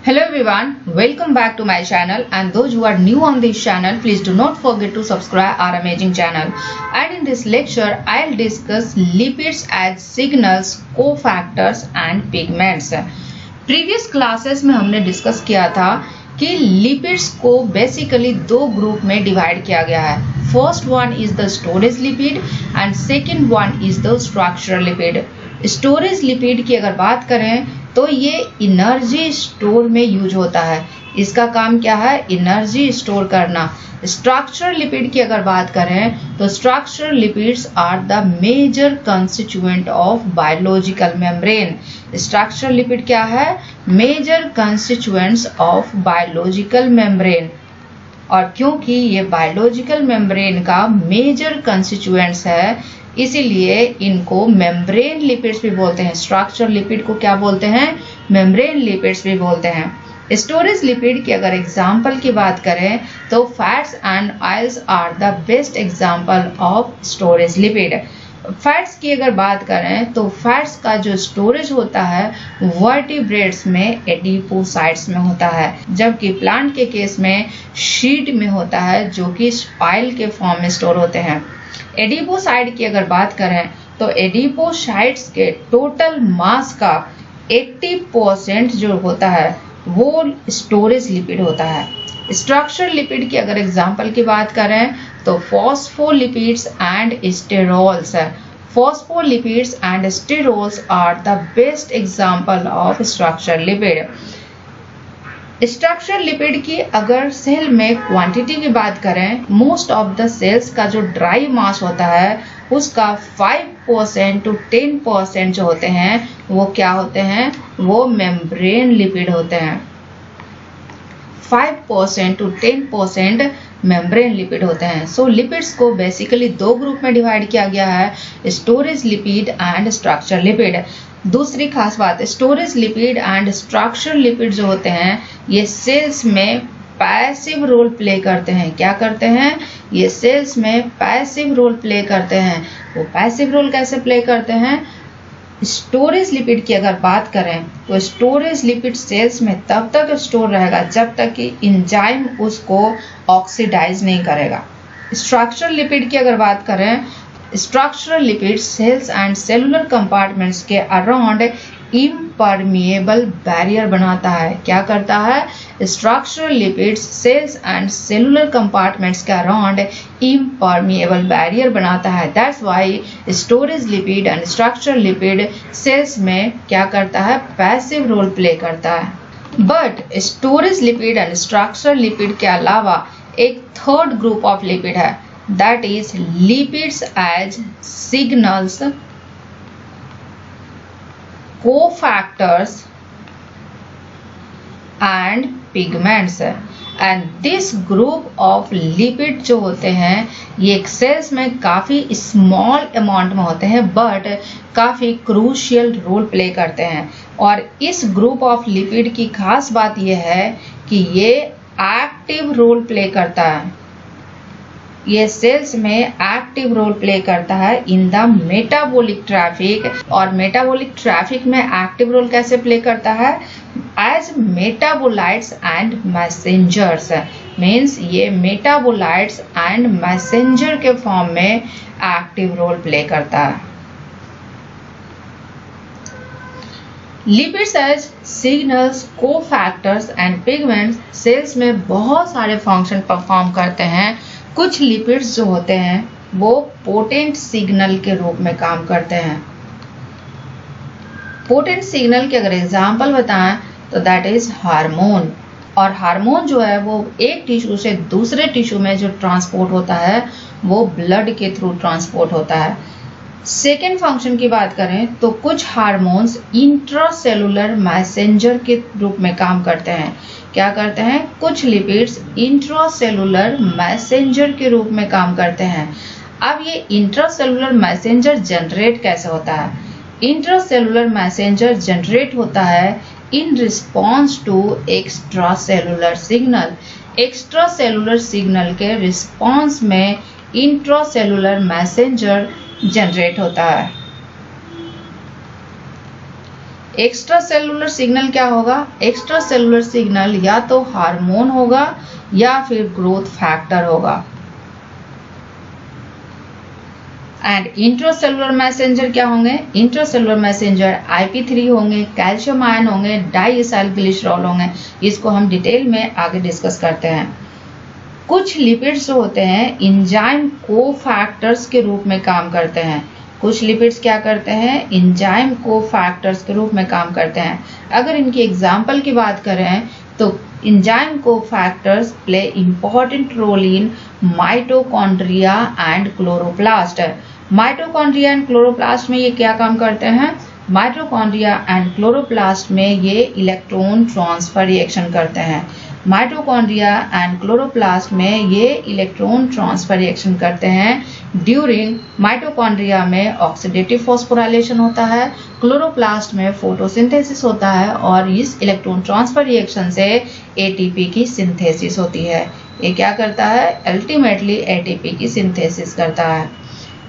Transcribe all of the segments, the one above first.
Hello everyone, welcome back to my channel, and those who are new on this channel, please do not forget to subscribe our amazing channel. And in this lecture, I'll discuss lipids as signals, cofactors and pigments. Previous classes में हमने discuss किया था कि lipids को basically दो group में divide किया गया है. First one is the storage lipid and second one is the structural lipid. Storage lipid की अगर बात करें तो ये एनर्जी स्टोर में यूज होता है. इसका काम क्या है? एनर्जी स्टोर करना. स्ट्रक्चरल लिपिड की अगर बात करें तो structural lipids are the major constituent of biological membrane. Structural lipid क्या है? Major constituents of biological membrane. और क्योंकि ये बायोलॉजिकल मेम्ब्रेन का मेजर कंस्टिट्यूएंट्स है, इसीलिए इनको मेम्ब्रेन लिपिड्स भी बोलते हैं. स्ट्रक्चरल लिपिड को क्या बोलते हैं? मेम्ब्रेन लिपिड्स भी बोलते हैं. स्टोरेज लिपिड की अगर एग्जाम्पल की बात करें तो fats and oils are the best example of storage lipid. Fats की अगर बात करें तो फैट्स का जो स्टोरेज होता है वर्टिब्रेट्स में एडिपोसाइट्स में होता है, जबकि प्लांट के केस में शीट में होता है जो कि स्पाइल के फॉर्म में स्टोर होते हैं. एडिपोसाइड की अगर बात करें तो एडिपोसाइड्स के टोटल मास का 80% जो होता है वो स्टोरेज लिपिड होता है. स्ट्रक्चरल लिपिड की अगर एग्जांपल की बात करें तो phospholipids and sterols. Phospholipids and sterols are the best example of structural lipid. Structural lipid की अगर सेल में क्वांटिटी की बात करें, मोस्ट ऑफ द सेल्स का जो ड्राई मास होता है उसका 5% to 10% जो होते हैं वो क्या होते हैं? वो मेम्ब्रेन लिपिड होते हैं. 5% to 10% मेम्ब्रेन लिपिड होते हैं. सो लिपिड्स को बेसिकली दो ग्रुप में डिवाइड किया गया है, storage lipid and structural lipid. दूसरी खास बात, storage lipid and structural lipid जो होते हैं ये सेल्स में पैसिव रोल प्ले करते हैं. क्या करते हैं? ये सेल्स में पैसिव रोल प्ले करते हैं. वो पैसिव रोल कैसे प्ले करते हैं? स्टोरेज लिपिड की अगर बात करें तो स्टोरेज लिपिड सेल्स में तब तक स्टोर रहेगा जब तक कि एंजाइम उसको ऑक्सीडाइज नहीं करेगा. स्ट्रक्चरल लिपिड की अगर बात करें, structural lipid cells and cellular compartments के अराउंड इम्परमिएबल बैरियर बनाता है. क्या करता है? Structural lipids cells and cellular compartments के अराउंड इम्परमिएबल बैरियर बनाता है. That's why storage lipid and structural lipid cells में क्या करता है? पैसिव रोल प्ले करता है. But storage lipid and structural lipid के अलावा एक थर्ड ग्रुप ऑफ लिपिड है, that is lipids as signals, cofactors and pigments. And this group of lipid जो होते हैं ये सेल्स में काफ़ी स्मॉल अमाउंट में होते हैं बट काफ़ी क्रूशियल रोल प्ले करते हैं. और इस ग्रुप ऑफ लिपिड की खास बात यह है कि ये एक्टिव रोल प्ले करता है. ये सेल्स में एक्टिव रोल प्ले करता है इन द मेटाबॉलिक ट्रैफिक. और मेटाबॉलिक ट्रैफिक में एक्टिव रोल कैसे प्ले करता है? As metabolites and messengers. Means ये मेटाबोलाइट्स एंड मैसेंजर के फॉर्म में एक्टिव रोल प्ले करता है. Lipids as signals, cofactors and pigments cells में बहुत सारे फंक्शन परफॉर्म करते हैं. कुछ लिपिड्स जो होते हैं वो पोटेंट सिग्नल के रूप में काम करते हैं. पोटेंट सिग्नल के अगर एग्जांपल बताएं तो दैट इज हार्मोन. और हार्मोन जो है वो एक टिश्यू से दूसरे टिश्यू में जो ट्रांसपोर्ट होता है वो ब्लड के थ्रू ट्रांसपोर्ट होता है. सेकेंड फंक्शन की बात करें तो कुछ हार्मोन्स इंट्रासेलुलर मैसेंजर के रूप में काम करते हैं. क्या करते हैं? कुछ लिपिड्स इंट्रासेलुलर मैसेंजर के रूप में काम करते हैं. अब ये इंट्रासेलुलर मैसेंजर जनरेट कैसे होता है? इंट्रासेलुलर मैसेंजर जनरेट होता है in response to extracellular signal. Extracellular signal के रिस्पॉन्स में इंट्रासेलुलर मैसेंजर जनरेट होता है. एक्स्ट्रा सेलुलर सिग्नल क्या होगा? एक्स्ट्रा सेलुलर सिग्नल या तो हार्मोन होगा या फिर ग्रोथ फैक्टर होगा। एंड इंट्रासेलुलर मैसेंजर क्या होंगे? इंट्रासेलुलर मैसेंजर IP3 होंगे, कैल्शियम आयन होंगे, डाइइसाइल ग्लिसरॉल होंगे। इसको हम डिटेल में आगे डिस्कस करते हैं। कुछ लिपिड्स जो होते हैं एंजाइम कोफैक्टर्स के रूप में काम करते हैं। कुछ लिपिड्स क्या करते हैं? एंजाइम कोफैक्टर्स के रूप में काम करते हैं। अगर इनकी एग्जांपल की बात करें तो enzyme cofactors play important role in mitochondria and chloroplast. Mitochondria and chloroplast में ये क्या काम करते हैं? माइटोकॉन्ड्रिया एंड क्लोरोप्लास्ट में ये इलेक्ट्रॉन ट्रांसफर रिएक्शन करते हैं। माइटोकॉन्ड्रिया एंड क्लोरोप्लास्ट में ये इलेक्ट्रॉन ट्रांसफर रिएक्शन करते हैं। ड्यूरिंग माइटोकॉन्ड्रिया में ऑक्सीडेटिव फॉस्फोराइलेशन होता है, क्लोरोप्लास्ट में फोटोसिंथेसिस होता है और इस इलेक्ट्रॉन ट्रांसफर रिएक्शन से ATP की सिंथेसिस होती है। ये क्या करता है? अल्टीमेटली ATP की सिंथेसिस करता है।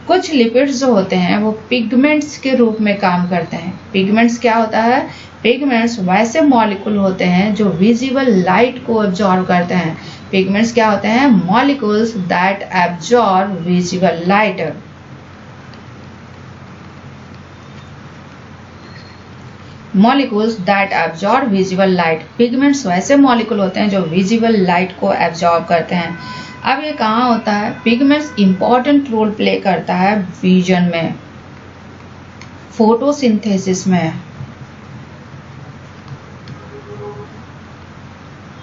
कुछ लिपिड्स जो होते हैं वो पिगमेंट्स के रूप में काम करते हैं। पिगमेंट्स क्या होता है? पिगमेंट्स वैसे मॉलिक्यूल होते हैं जो विजिबल लाइट को एब्जॉर्ब करते हैं। पिगमेंट्स क्या होते हैं? Molecules that absorb visible light. Molecules that absorb visible light. Pigments वैसे मॉलिक्यूल होते हैं जो विजिबल लाइट को एब्जॉर्ब करते हैं। अब ये कहाँ होता है? पिगमेंट्स इंपॉर्टेंट रोल प्ले करता है विजन में, फोटोसिंथेसिस में,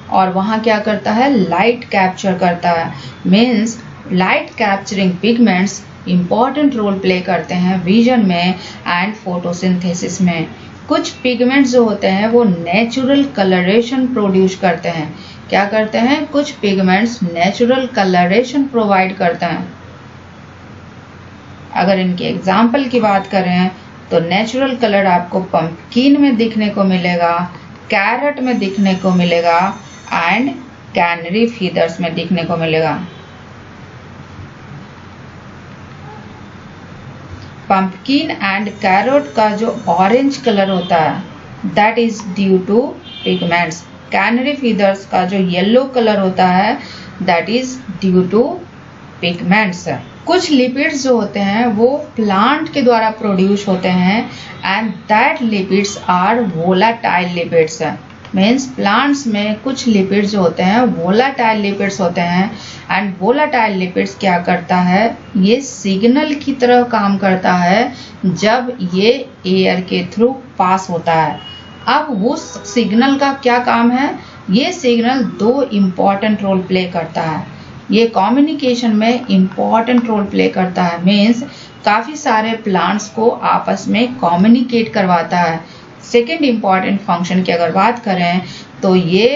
और वहां क्या करता है? लाइट कैप्चर करता है। Means light capturing pigments important role play करते हैं विजन में एंड फोटोसिंथेसिस में। कुछ पिगमेंट्स जो होते हैं वो नेचुरल कलरेशन प्रोड्यूस करते हैं। क्या करते हैं? कुछ पिगमेंट्स नेचुरल कलरेशन प्रोवाइड करते हैं। अगर इनके एग्जाम्पल की बात करें तो नेचुरल कलर आपको पंपकिन में दिखने को मिलेगा, कैरेट में दिखने को मिलेगा एंड कैनरी फीदर्स में दिखने को मिलेगा। पंपकिन एंड कैरेट का जो ऑरेंज कलर होता है that is due to pigments. Canary feathers का जो येलो कलर होता है that is due to pigments. कुछ लिपिड्स जो होते हैं वो प्लांट के द्वारा प्रोड्यूस होते हैं and that lipids are volatile lipids. Means plants में कुछ लिपिड्स जो होते हैं वोलाटाइल लिपिड्स होते हैं एंड वोलाटाइल लिपिड्स क्या करता है? ये सिग्नल की तरह काम करता है जब ये एयर के थ्रू पास होता है। अब उस सिग्नल का क्या काम है? ये सिग्नल दो इम्पॉर्टेंट रोल प्ले करता है। ये कम्युनिकेशन में इम्पॉर्टेंट रोल प्ले करता है। मीन्स काफ़ी सारे प्लांट्स को आपस में कम्युनिकेट करवाता है। सेकेंड इम्पॉर्टेंट फंक्शन की अगर बात करें तो ये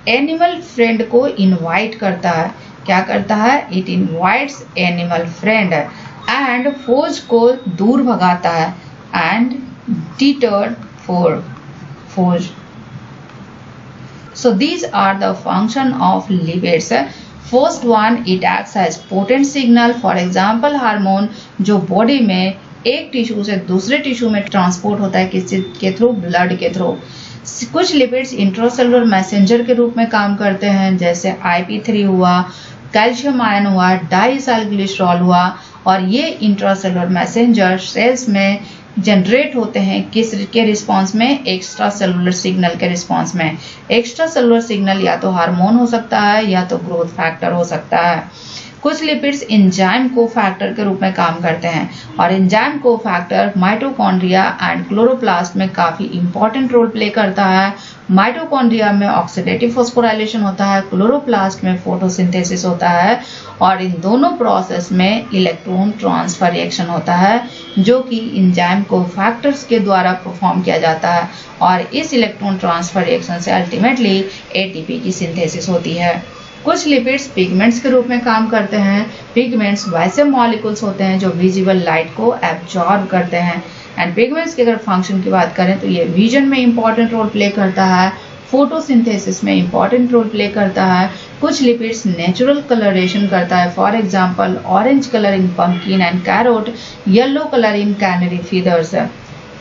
एनिमल फ्रेंड को इनवाइट करता है। क्या करता है? It invites animal friend and foes को दूर भगाता है and deterred for foes. So these are the function of lipids. First one, it acts as potent signal. For example, hormone जो बॉडी में एक टिश्यू से दूसरे टिश्यू में ट्रांसपोर्ट होता है किसी के थ्रू? ब्लड के थ्रू। कुछ लिपिड्स इंट्रासेलुलर मैसेंजर के रूप में काम करते हैं, जैसे IP3 हुआ, कैल्शियम आयन हुआ, डाइइसाइल ग्लिसरॉल हुआ, और ये इंट्रासेलुलर मैसेंजर सेल्स में जनरेट होते हैं किस के रिस्पांस में? एक्स्ट्रा सेलुलर सिग्नल के रिस्पांस में। एक्स्ट्रा सेलुलर सिग्नल या तो हार्मोन हो सकता है या तो ग्रोथ फैक्टर हो सकता है। कुछ लिपिड्स एंजाइम कोफैक्टर के रूप में काम करते हैं और enzyme cofactor mitochondria and chloroplast में काफी इंपॉर्टेंट रोल प्ले करता है। माइटोकॉन्ड्रिया में ऑक्सीडेटिव फॉस्फोराइलेशन होता है, क्लोरोप्लास्ट में फोटोसिंथेसिस होता है, और इन दोनों प्रोसेस में इलेक्ट्रॉन ट्रांसफर रिएक्शन होता है जो कि एंजाइम कोफैक्टर्स के द्वारा परफॉर्म किया जाता है, और इस इलेक्ट्रॉन ट्रांसफर रिएक्शन से अल्टीमेटली ATP की सिंथेसिस होती है। कुछ लिपिड्स पिगमेंट्स के रूप में काम करते हैं। पिगमेंट्स वैसे मॉलिक्यूल्स होते हैं जो विजिबल लाइट को एब्जॉर्ब करते हैं एंड पिगमेंट्स की अगर फंक्शन की बात करें तो ये विजन में इंपॉर्टेंट रोल प्ले करता है, फोटोसिंथेसिस में इंपॉर्टेंट रोल प्ले करता है। कुछ लिपिड्स नेचुरल कलरेशन करता है, for example orange colour in pumpkin and carrot, yellow colour in canary feathers.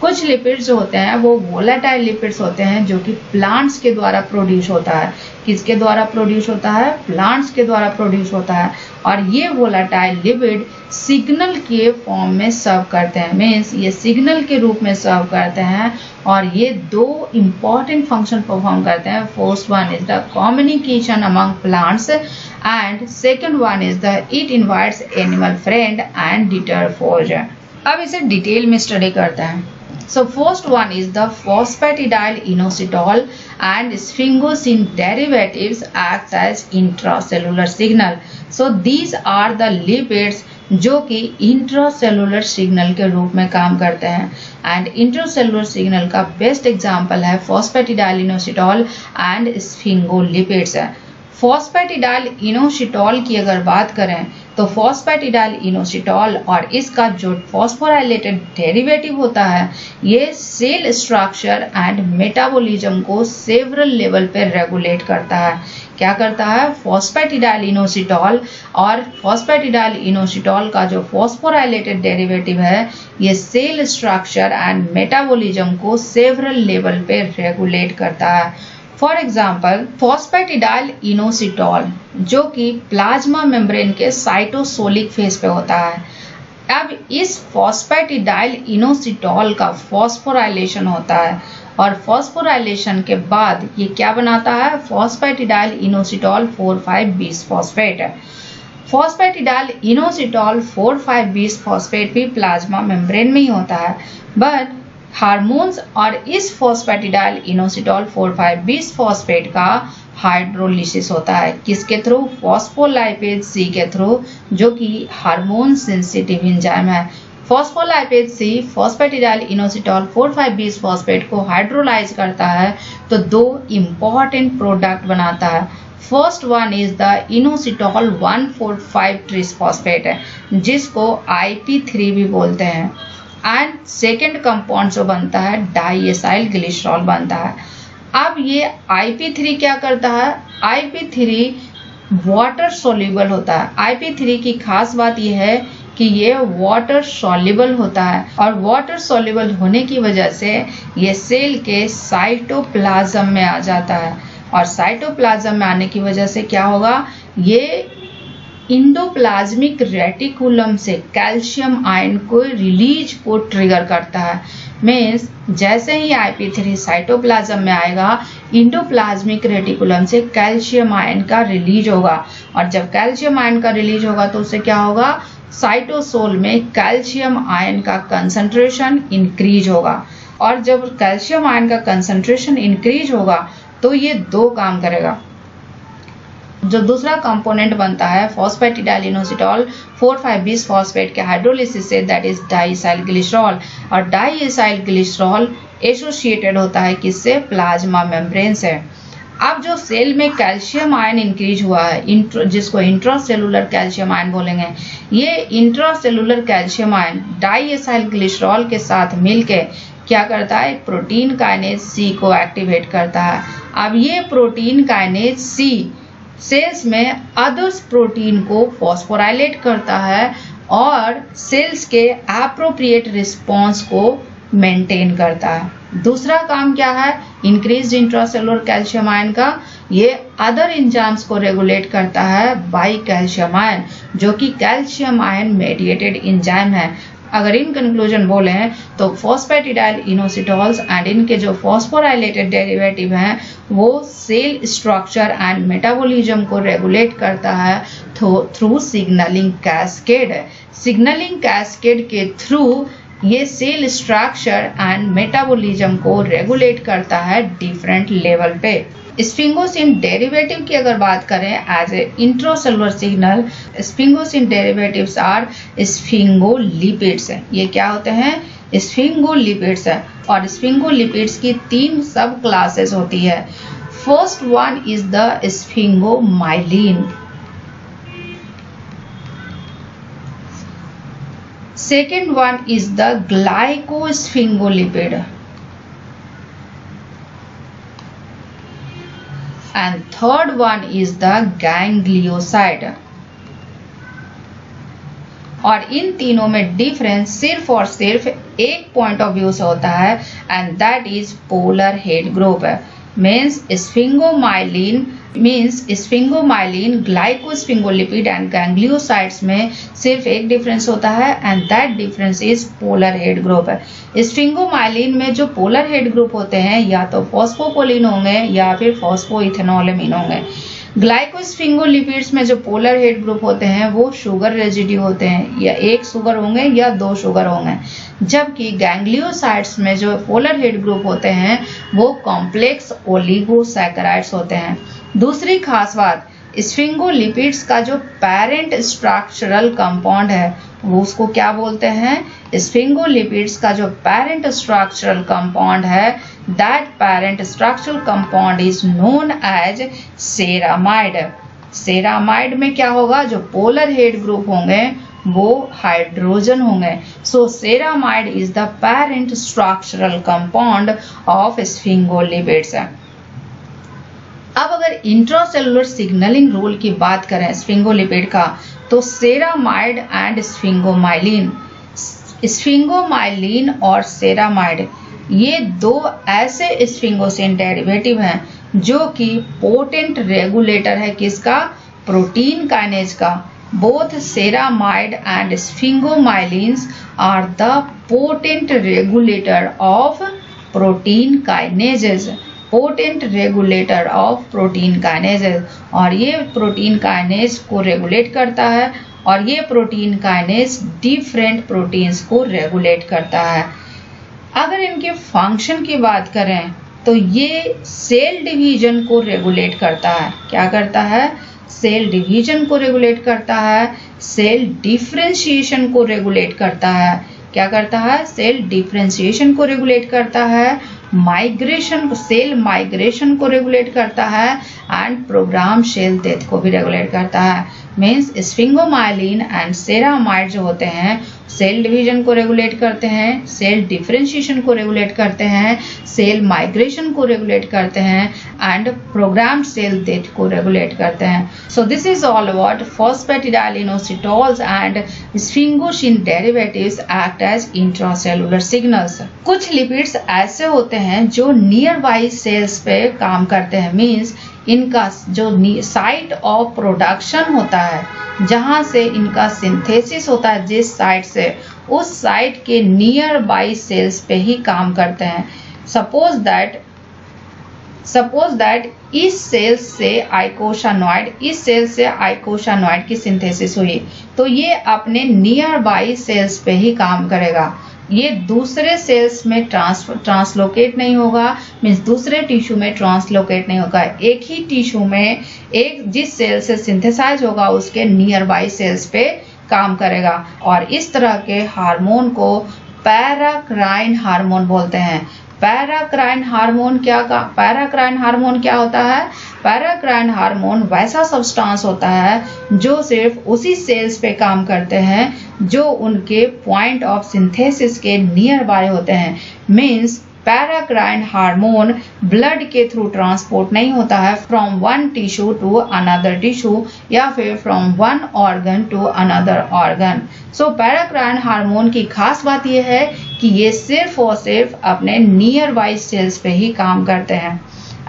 कुछ लिपिड्स जो होते हैं वो वोलेटाइल लिपिड्स होते हैं जो कि प्लांट्स के द्वारा प्रोड्यूस होता है। किसके द्वारा प्रोड्यूस होता है? प्लांट्स के द्वारा प्रोड्यूस होता है। और ये वोलेटाइल लिपिड सिग्नल के फॉर्म में सर्व करते हैं, मीन्स ये सिग्नल के रूप में सर्व करते हैं और ये दो इम्पॉर्टेंट फंक्शन परफॉर्म करते हैं। First one is the communication among plants and second one is the it invites animal friend and deter forge. अब इसे डिटेल में स्टडी करते हैं। So first one is the phosphatidyl inositol and sphingosine derivatives acts as intracellular signal. So these are the lipids जो कि intracellular signal के रूप में काम करते हैं एंड इंट्रासेलुलर सिग्नल का बेस्ट एग्जांपल है फॉस्फेटिडाइल इनोसिटॉल एंड स्फिंगोलिपिड्स है। फॉस्फेटिडाइल इनोसिटॉल की अगर बात करें तो फॉस्फेटिडाइल इनोसिटॉल और इसका जो फॉस्फोराइलेटेड डेरिवेटिव होता है ये सेल स्ट्रक्चर एंड मेटाबॉलिज्म को सेवरल लेवल पे रेगुलेट करता है। क्या करता है? फॉस्फेटिडाइल इनोसिटॉल और फॉस्फेटिडाइल इनोसिटॉल का जो फॉस्फोराइलेटेड डेरिवेटिव है ये सेल स्ट्रक्चर एंड मेटाबॉलिज्म को सेवरल लेवल पे रेगुलेट करता है। फॉर एग्जाम्पल फॉस्फेटिडाइल इनोसिटॉल जो कि प्लाज्मा मेम्ब्रेन के साइटोसोलिक फेज पे होता है। अब इस फॉस्फेटिडाइल इनोसिटॉल का फॉस्फोराइलेशन होता है और फॉस्फोराइलेशन के बाद ये क्या बनाता है? फॉस्फेटिडाइल इनोसिटॉल 4,5-बीस फॉस्फेट है। फॉस्फेटिडाइल इनोसिटॉल 4,5-बीस फॉस्फेट भी प्लाज्मा मेम्ब्रेन में ही होता है, बट हार्मोन्स और इस फॉस्फेटिडाइल इनोसिटॉल 4,5-बीस फॉस्फेट का हाइड्रोलिसिस होता है। किसके थ्रू? फॉस्फोलाइपेज सी के थ्रू, जो कि हार्मोन सेंसिटिव एंजाइम है। फॉस्फोलाइपेज सी फॉस्फेटिडाइल इनोसिटॉल 4,5-बीस फॉस्फेट को हाइड्रोलाइज करता है तो दो इम्पॉर्टेंट प्रोडक्ट बनाता है। First one is the inositol 1,4,5 tris phosphate है जिसको IP3 भी बोलते हैं एंड सेकेंड कंपाउंड जो बनता है डाइएसाइल ग्लिसरॉल बनता है। अब ये IP3 क्या करता है? IP3 वाटर सोल्यूबल होता है। IP3 की खास बात यह है कि ये वाटर सॉल्युबल होता है और वाटर सॉल्युबल होने की वजह से ये सेल के साइटोप्लाज्म में आ जाता है और साइटोप्लाज्म में आने की वजह से क्या होगा? ये इंडोप्लाज्मिक रेटिकुलम से कैल्शियम आयन को रिलीज को ट्रिगर करता है। मीन्स जैसे ही IP3 साइटोप्लाज्म में आएगा इंडोप्लाज्मिक रेटिकुलम से कैल्शियम आयन का रिलीज होगा और जब कैल्शियम आयन का रिलीज होगा तो उससे क्या होगा? साइटोसोल में कैल्शियम आयन का कंसंट्रेशन इंक्रीज होगा और जब कैल्शियम आयन का कंसंट्रेशन इंक्रीज होगा तो ये दो काम करेगा। जो दूसरा कंपोनेंट बनता है फॉस्फेटिडाइल इनोसिटॉल 4,5-बीस फॉस्फेट के हाइड्रोलिसिस से, दैट इज डाइएसाइल ग्लिसरॉल, और डाइएसाइल ग्लिसरॉल एसोसिएटेड होता है किससे? प्लाज्मा मेम्ब्रेन से। अब जो सेल में कैल्शियम आयन इंक्रीज हुआ है जिसको इंट्रासेलुलर कैल्शियम आयन बोलेंगे, ये intracellular calcium ion diacyl glycerol के साथ मिलके क्या करता है? प्रोटीन काइनेज सी को एक्टिवेट करता है। अब ये प्रोटीन काइनेज सी सेल्स में अदर्स प्रोटीन को फॉस्फोराइलेट करता है और सेल्स के एप्रोप्रिएट रिस्पॉन्स को मेंटेन करता है। दूसरा काम क्या है? इंक्रीज इंट्रासेलुलर कैल्शियम आयन का, ये अदर एंजाइम्स को रेगुलेट करता है बाई कैल्शियम आयन जो कि कैल्शियम आयन मेडिएटेड एंजाइम है। अगर इन कंक्लूजन बोले हैं तो फॉस्फेटिडाइल इनोसिटॉल्स एंड इनके जो फॉस्फोराइलेटेड डेरिवेटिव हैं वो सेल स्ट्रक्चर एंड मेटाबॉलिज्म को रेगुलेट करता है through signalling cascade. Signalling cascade के थ्रू ये सेल स्ट्रक्चर एंड मेटाबॉलिज्म को रेगुलेट करता है डिफरेंट लेवल पे। स्फिंगोसिन डेरिवेटिव की अगर बात करें as a intracellular signal, sphingosine derivatives are sphingolipids. ये क्या होते हैं? स्फिंगोलिपिड्स है और स्फिंगोलिपिड्स की 3 सब क्लासेस होती है। First one is the sphingomyelin, second one is the glycosphingolipid and third one is the ganglioside। और इन तीनों में डिफरेंस सिर्फ और सिर्फ एक पॉइंट ऑफ व्यू से होता है and that is polar head group. Means sphingomyelin glycosphingolipid and gangliosides में सिर्फ एक डिफरेंस होता है and that difference is polar head group. Sphingomyelin में जो पोलर हेड ग्रुप होते हैं या तो फॉस्फोपोलिन होंगे या फिर फॉस्फोइथेनॉलमीन होंगे। ग्लाइकोस्फिंगोलिपिड्स में जो पोलर हेड ग्रुप होते हैं वो शुगर रेजिड्यू होते हैं, या एक शुगर होंगे या दो शुगर होंगे, जबकि गैंग्लियोसाइट्स में जो पोलर हेड ग्रुप होते हैं वो कॉम्प्लेक्स ओलिगोसैकेराइड्स होते हैं। दूसरी खास बात, स्फिंगोलिपिड्स का जो पेरेंट स्ट्रक्चरल कंपाउंड है वो उसको क्या बोलते हैं? स्फिंगोलिपिड्स का जो पेरेंट स्ट्रक्चरल कंपाउंड है that parent structural compound is known as ceramide. Ceramide में क्या होगा? जो पोलर हेड ग्रुप होंगे वो हाइड्रोजन होंगे। So ceramide is the parent structural compound of sphingolipids. अब अगर इंट्रासेलुलर सिग्नलिंग रोल की बात करें स्फिंगोलिपिड का, तो सेरामाइड एंड स्फिंगोमाइलिन और सेरामाइड ये दो ऐसे स्फिंगोसिन डेरिवेटिव हैं जो कि पोटेंट रेगुलेटर है किसका? प्रोटीन काइनेज का। Both ceramide and sphingomyelins are the potent regulator of protein kinases. Potent regulator of protein kinases, और ये प्रोटीन काइनेज को रेगुलेट करता है और ये प्रोटीन काइनेज डिफरेंट प्रोटीन्स को रेगुलेट करता है। अगर इनके फंक्शन की बात करें तो ये सेल डिवीजन को रेगुलेट करता है। क्या करता है? सेल डिवीजन को रेगुलेट करता है, सेल डिफरेंशिएशन को रेगुलेट करता है। क्या करता है? सेल डिफरेंशिएशन को रेगुलेट करता है, सेल माइग्रेशन को रेगुलेट करता है एंड प्रोग्राम सेल डेथ को भी रेगुलेट करता है। मीन्स स्फिंगोमाइलिन एंड सेरामाइड जो होते हैं सेल डिवीजन को रेगुलेट करते हैं, सेल डिफरेंशिएशन को रेगुलेट करते हैं, सेल माइग्रेशन को रेगुलेट करते हैं एंड प्रोग्राम सेल डेथ को रेगुलेट करते हैं। So this is all about phosphatidylinositols and sphingosine derivatives act as intracellular signals. कुछ लिपिड्स ऐसे होते हैं जो नियर बाई सेल्स पे काम करते हैं। मीन्स इनका जो साइट ऑफ प्रोडक्शन होता है, जहां से इनका सिंथेसिस होता है, जिस साइट से, उस साइट के नियर बाई सेल्स पे ही काम करते हैं। सपोज दैट इस सेल से आइकोसानॉइड की सिंथेसिस हुई, तो ये अपने नियर बाई सेल्स पे ही काम करेगा। ये दूसरे सेल्स में ट्रांसलोकेट नहीं होगा, मीन्स दूसरे टिश्यू में ट्रांसलोकेट नहीं होगा। एक ही टिश्यू में जिस सेल से सिंथेसाइज होगा उसके नियर बाई सेल्स पे काम करेगा। और इस तरह के हार्मोन को पैराक्राइन हार्मोन बोलते हैं। पैराक्राइन हार्मोन क्या होता है? पैराक्राइन हार्मोन वैसा सब्सटेंस होता है जो सिर्फ उसी सेल्स पे काम करते हैं जो उनके पॉइंट ऑफ सिंथेसिस के नियर बाय होते हैं। मीन्स पैराक्राइन हार्मोन ब्लड के थ्रू ट्रांसपोर्ट नहीं होता है from one tissue to another tissue या फिर from one organ to another organ. So paracrine hormone की खास बात यह है कि ये सिर्फ और सिर्फ अपने नियर बाई सेल्स पे ही काम करते हैं।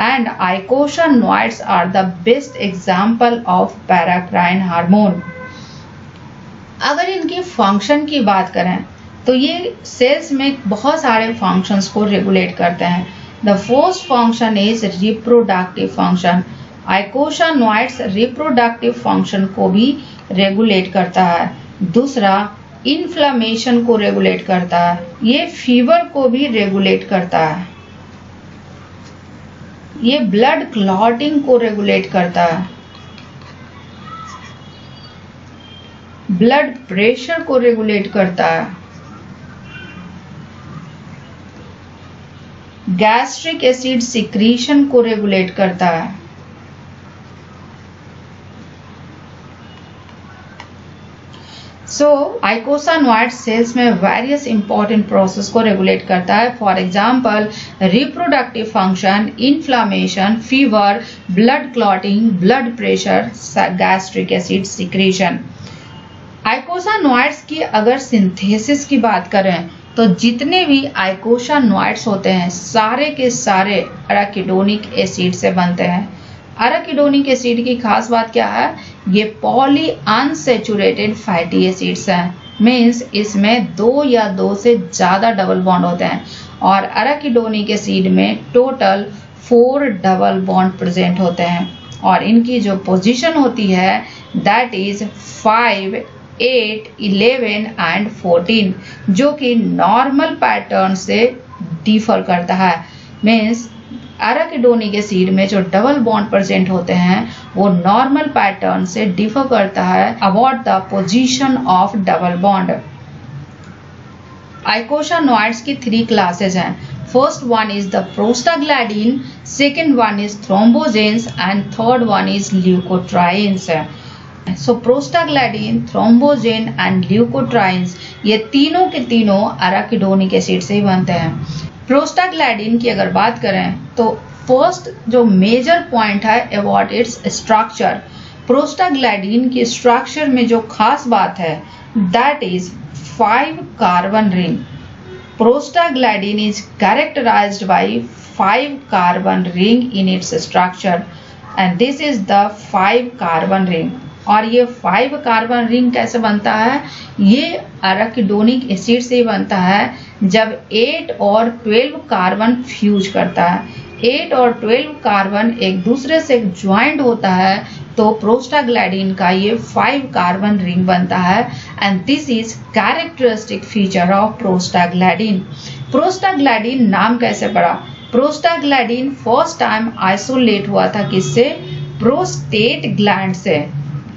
And eicosanoids are the best example of paracrine hormone. अगर इनकी फंक्शन की बात करें तो ये सेल्स में बहुत सारे फंक्शंस को रेगुलेट करते हैं। The first function is reproductive function. Eicosanoids reproductive function को भी रेगुलेट करता है। दूसरा, इन्फ्लेमेशन को रेगुलेट करता है। ये फीवर को भी रेगुलेट करता है। ये ब्लड क्लॉटिंग को रेगुलेट करता है। ब्लड प्रेशर को रेगुलेट करता है। गैस्ट्रिक एसिड सिक्रीशन को रेगुलेट करता है। सो आइकोसानॉइड सेल्स में वेरियस इंपॉर्टेंट प्रोसेस को रेगुलेट करता है। For example, reproductive function, inflammation, fever, blood clotting, blood pressure, gastric acid secretion. Eicosanoids की अगर सिंथेसिस की बात करें तो जितने भी आइकोसानोइड्स होते हैं सारे के सारे अराकिडोनिक एसिड से बनते हैं। अराकिडोनिक एसिड की खास बात क्या है, ये पॉली अनसैचुरेटेड फैटी एसिड्स हैं। मीन्स इसमें 2 या 2 से ज़्यादा डबल बॉन्ड होते हैं और अराकिडोनिक एसिड में टोटल 4 डबल बॉन्ड प्रेजेंट होते हैं और इनकी जो पोजीशन होती है दैट इज 5, 8, 11 एंड 14, जो कि नॉर्मल पैटर्न से डिफर करता है। मीन्स अराकिडोनिक एसिड में जो डबल बॉन्ड प्रेजेंट होते हैं वो नॉर्मल पैटर्न से डिफर करता है about the position of double bond. Eicosanoids की 3 क्लासेस हैं। First one is the prostaglandin, second one is thromboxanes and third one is leukotrienes. So prostaglandin, thromboxane and leukotrienes ये तीनों के तीनों अराकिडोनिक एसिड से ही बनते हैं। प्रोस्टाग्लैंडिन की अगर बात करें तो फर्स्ट जो मेजर पॉइंट है अबाउट इट्स स्ट्रक्चर, प्रोस्टाग्लैंडिन की स्ट्रक्चर में जो खास बात है that is 5 carbon ring. Prostaglandin is characterised by 5 carbon ring in its structure and this is the 5 carbon ring. और ये 5 कार्बन रिंग कैसे बनता है, ये अराकिडोनिक एसिड से बनता है जब 8 और 12 कार्बन फ्यूज करता है। 8 और 12 कार्बन एक दूसरे से ज्वाइंट होता है तो प्रोस्टाग्लैंडिन का ये 5 कार्बन रिंग बनता है and this is characteristic feature of prostaglandin. Prostaglandin नाम कैसे पड़ा, प्रोस्टाग्लैंडिन फर्स्ट टाइम आइसोलेट हुआ था किससे, प्रोस्टेट ग्लैंड से।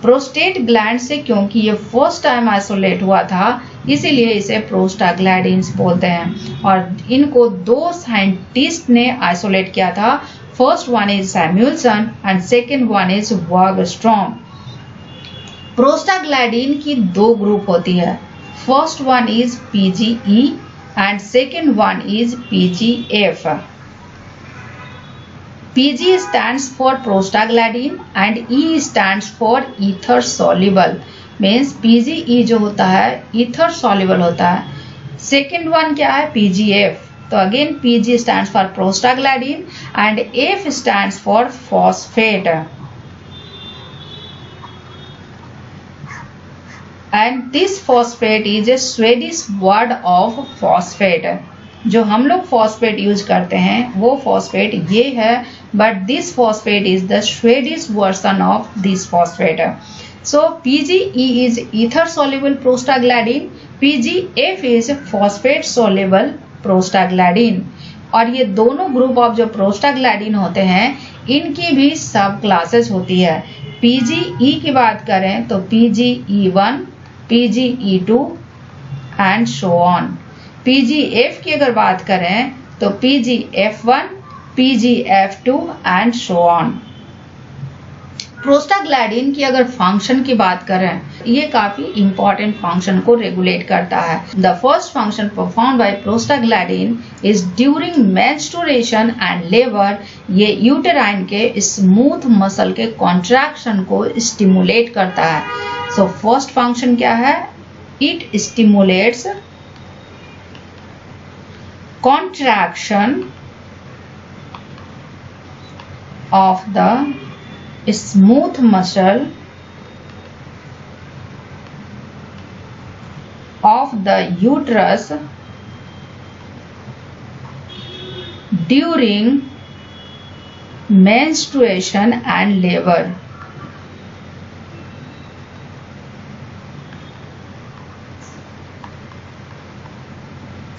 प्रोस्टेट ग्लैंड से क्योंकि ये फर्स्ट टाइम आइसोलेट हुआ था इसीलिए इसे प्रोस्टाग्लैंडिन्स बोलते हैं। और इनको 2 साइंटिस्ट ने आइसोलेट किया था, first one is Samuelsson and second one is Bergstrom. Prostaglandin की 2 ग्रुप होती है, first one is PGE and second one is PGF। PG stands for prostaglandin and E stands for ether soluble। Means PGE जो होता है ether soluble होता है। Second one क्या है PGF, तो again PG stands for prostaglandin and F stands for phosphate and this phosphate is a Swedish word of phosphate। जो हम लोग फॉस्फेट यूज करते हैं वो फॉस्फेट ये है, but this phosphate is the Swedish version of this phosphate. So PGE is ether soluble prostaglandin, PGF is phosphate soluble prostaglandin. और ये दोनों ग्रुप ऑफ जो प्रोस्टाग्लैंडिन होते हैं इनकी भी सब क्लासेस होती है। PGE की बात करें तो PGE1, PGE2 and so on. PGF की अगर बात करें तो PGF1, PGF2 and so on. Prostaglandin की अगर फंक्शन की बात करें ये काफी इंपॉर्टेंट फंक्शन को रेगुलेट करता है। The first function perform by prostaglandin is during menstruation and labour. ये यूटेराइन के स्मूथ मसल के कॉन्ट्रैक्शन को स्टिमुलेट करता है। सो फर्स्ट फंक्शन क्या है, it stimulates contraction of the smooth muscle of the uterus during menstruation and labor।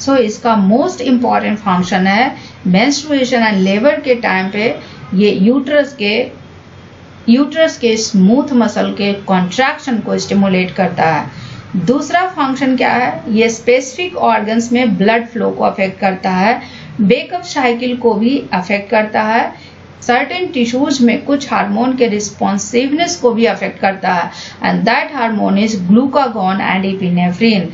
सो इसका most important function है मेंस्ट्रुएशन एंड लेबर के टाइम पे ये यूट्रस के स्मूथ मसल के कॉन्ट्रैक्शन को स्टिमुलेट करता है। दूसरा फंक्शन क्या है, ये स्पेसिफिक ऑर्गन्स में ब्लड फ्लो को अफेक्ट करता है, बेकअप साइकिल को भी अफेक्ट करता है, सर्टेन टिश्यूज में कुछ हार्मोन के रिस्पॉन्सिवनेस को भी अफेक्ट करता है and that hormone is glucagon and epinephrine.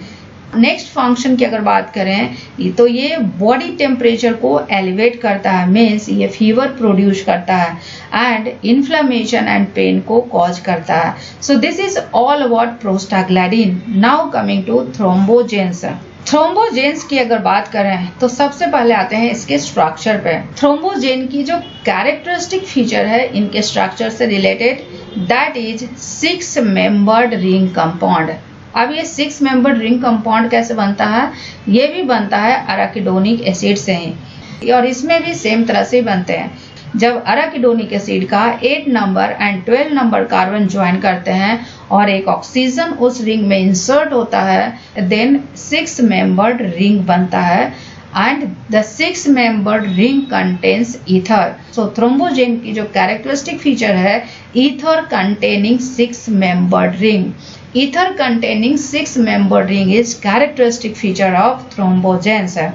Next function की अगर बात करें तो ये बॉडी टेम्परेचर को एलिवेट करता है, मीन्स ये फीवर प्रोड्यूस करता है एंड इन्फ्लेमेशन एंड पेन को कॉज करता है। So this is all about prostaglandin. Now coming to thromboxanes. Thromboxanes की अगर बात करें तो सबसे पहले आते हैं इसके स्ट्रक्चर पे। थ्रोम्बोजेन की जो कैरेक्टरिस्टिक फीचर है इनके स्ट्रक्चर से related, that is 6 membered ring compound. अब ये 6 मेंबर्ड रिंग कंपाउंड कैसे बनता है? ये भी बनता है अराकिडोनिक एसिड से ही, और इसमें भी सेम तरह से बनते हैं। जब अराकिडोनिक एसिड का 8 number and 12 number carbon join करते हैं और एक ऑक्सीजन उस रिंग में इंसर्ट होता है, देन 6 मेंबर्ड रिंग बनता है and the 6 membered ring contains ether. So thromboxane की जो कैरेक्टरिस्टिक फीचर है, ether containing 6 membered ring. Ether containing 6 membered ring is characteristic feature of thromboxanes है।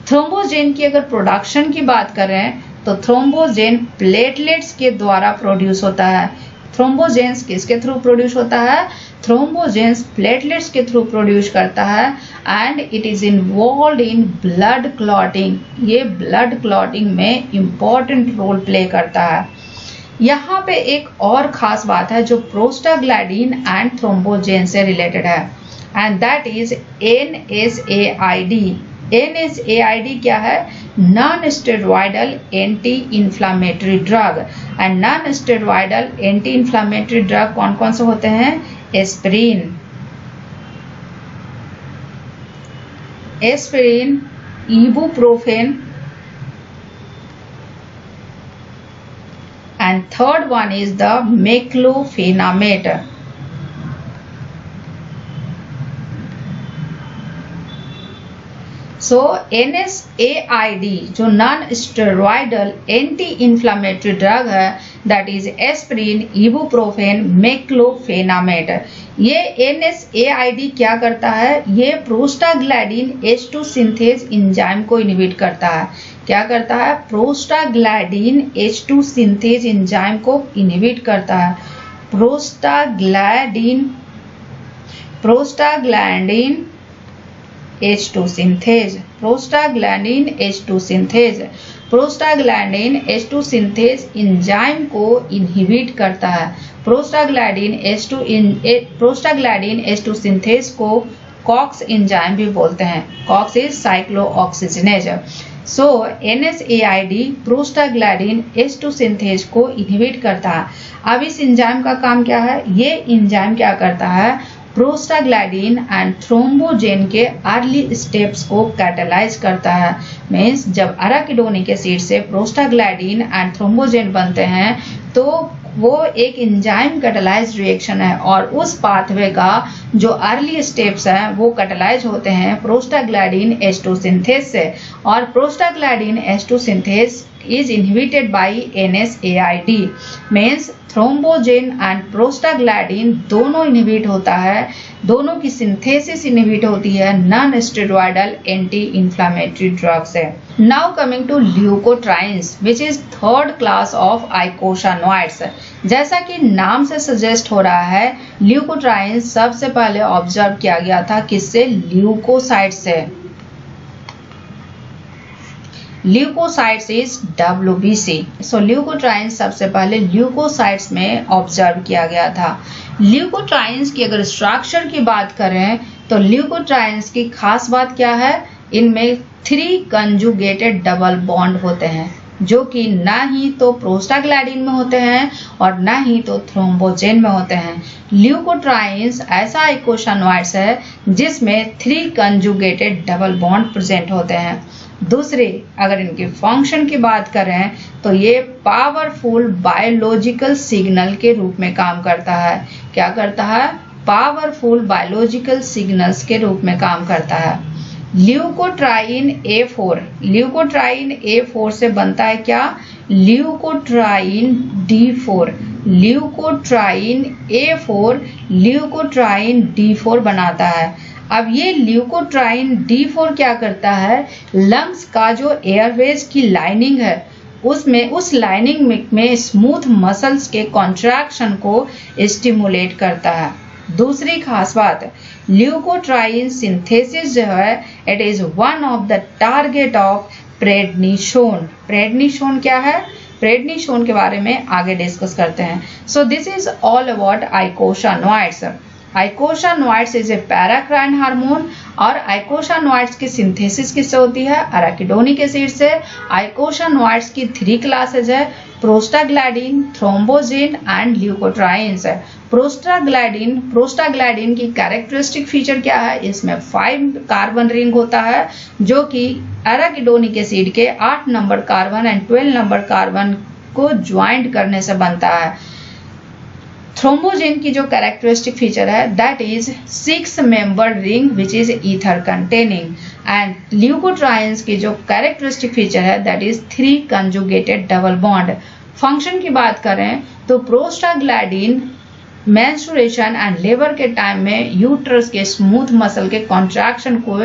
थ्रोम्बोजेन की अगर प्रोडक्शन की बात करें तो थ्रोम्बोजेन प्लेटलेट्स के द्वारा प्रोड्यूस होता है। थ्रोम्बोजेंस किसके थ्रू प्रोड्यूस होता है? थ्रोम्बोजेंस प्लेटलेट्स के थ्रू प्रोड्यूस करता है and it is involve in blood clotting. ये ब्लड क्लॉटिंग में इंपॉर्टेंट रोल प्ले करता है। यहाँ पे एक और खास बात है जो प्रोस्टाग्लैंडिन एंड थ्रोम्बोजेन से रिलेटेड है, and that is NSAID। NSAID क्या है? Non steroidal anti inflammatory drug. And non steroidal anti inflammatory drug कौन कौन से होते हैं? Aspirin, ibuprofen, and third one is the meclofenamate. So NSAID जो non steroidal anti inflammatory drug है, that is aspirin, ibuprofen, मेक्लोफेनामेट। ये NSAID क्या करता है? ये प्रोस्टाग्लैंडिन H2 सिंथेज एंजाइम को इनहिबिट करता है। क्या करता है? प्रोस्टाग्लैंडिन H2 सिंथेज एंजाइम को इनहिबिट करता है। Prostaglandin H2 synthase, prostaglandin H2 synthase, prostaglandin H2 synthase enzyme को इनहिबिट करता है। प्रोस्टाग्लैंडिन H2 सिंथेज को कॉक्स एंजाइम भी बोलते हैं। COX is cyclooxygenase. So NSAID prostaglandin H2 synthase को इनहिबिट करता है। अब इस एंजाइम का काम क्या है? ये एंजाइम क्या करता है? प्रोस्टाग्लैंडिन एंड थ्रोम्बोजेन के अर्ली स्टेप्स को कैटेलाइज करता है। मीन्स जब अराकिडोनिक एसिड से प्रोस्टाग्लैंडिन एंड थ्रोम्बोजेन बनते हैं तो वो एक एंजाइम कैटेलाइज रिएक्शन है, और उस पाथवे का जो अर्ली स्टेप्स हैं वो कैटेलाइज होते हैं प्रोस्टाग्लैंडिन H2 सिंथेज से, और prostaglandin H2 synthase is inhibited by NSAID। Means thromboxane and prostaglandin दोनों इनहिबिट होता है, दोनों की सिंथेसिस इनहिबिट होती है non steroidal anti inflammatory drug से। Now coming to leukotrienes which is third class of eicosanoids. जैसा कि नाम से सजेस्ट हो रहा है, ल्यूकोट्राइन्स सबसे पहले ऑब्जर्व किया गया था किससे? ल्यूकोसाइट से। Leukocytes is WBC। So leukotrienes सबसे पहले ल्यूकोसाइट्स में ऑब्जर्व किया गया था। ल्यूकोट्राइन्स की अगर स्ट्रक्चर की बात करें तो ल्यूकोट्राइन्स की खास बात क्या है? इनमें 3 कंजुगेटेड डबल बॉन्ड होते हैं, जो कि ना ही तो प्रोस्टाग्लैंडिन में होते हैं और ना ही तो थ्रोम्बोजेन में होते हैं। ल्यूकोट्राइन्स ऐसा आइकोसानोइड्स है जिसमें 3 कंजुगेटेड डबल बॉन्ड प्रेजेंट होते हैं। दूसरे, अगर इनके फंक्शन की बात करें तो ये पावरफुल बायोलॉजिकल सिग्नल के रूप में काम करता है। क्या करता है? पावरफुल बायोलॉजिकल सिग्नल्स के रूप में काम करता है। ल्यूकोट्राइन A4, ल्यूकोट्राइन A4 से बनता है क्या? Leukotriene D4, leukotriene A4 leukotriene D4 बनाता है। अब ये ल्यूकोट्राइन D4 क्या करता है? लंग्स का जो एयरवेज की लाइनिंग है उसमें, उस लाइनिंग में स्मूथ मसल्स के कॉन्ट्रैक्शन को स्टिमुलेट करता है। दूसरी खास बात, ल्यूकोट्राइन सिंथेसिस जो है it is one of the target of prednisone. Prednisone क्या है? प्रेडनिसोन के बारे में आगे डिस्कस करते हैं। So this is all about eicosanoids. Eicosanoids is a paracrine hormone और आइकोसानोइड्स की सिंथेसिस किससे होती है? अराकिडोनिक एसिड से। आइकोसानोइड्स की 3 क्लासेज है, प्रोस्टाग्लैंडिन, थ्रोम्बोजिन एंड ल्यूकोट्राइन्स। प्रोस्टाग्लैंडिन की कैरेक्टरिस्टिक फीचर क्या है? इसमें 5 कार्बन रिंग होता है जो कि अराकिडोनिक एसिड के 8 number carbon and 12 number carbon को ज्वाइंट करने से बनता है। थ्रोम्बोजिन की जो कैरेक्टरिस्टिक फीचर है that is 6 member ring which is ether containing. And leukotrienes की जो कैरेक्टरिस्टिक फीचर है that is 3 conjugated double bond. Function की बात करें तो प्रोस्टाग्लैंडिन मेंस्ट्रुएशन एंड लेबर के टाइम में यूट्रस के स्मूथ मसल के कॉन्ट्रैक्शन को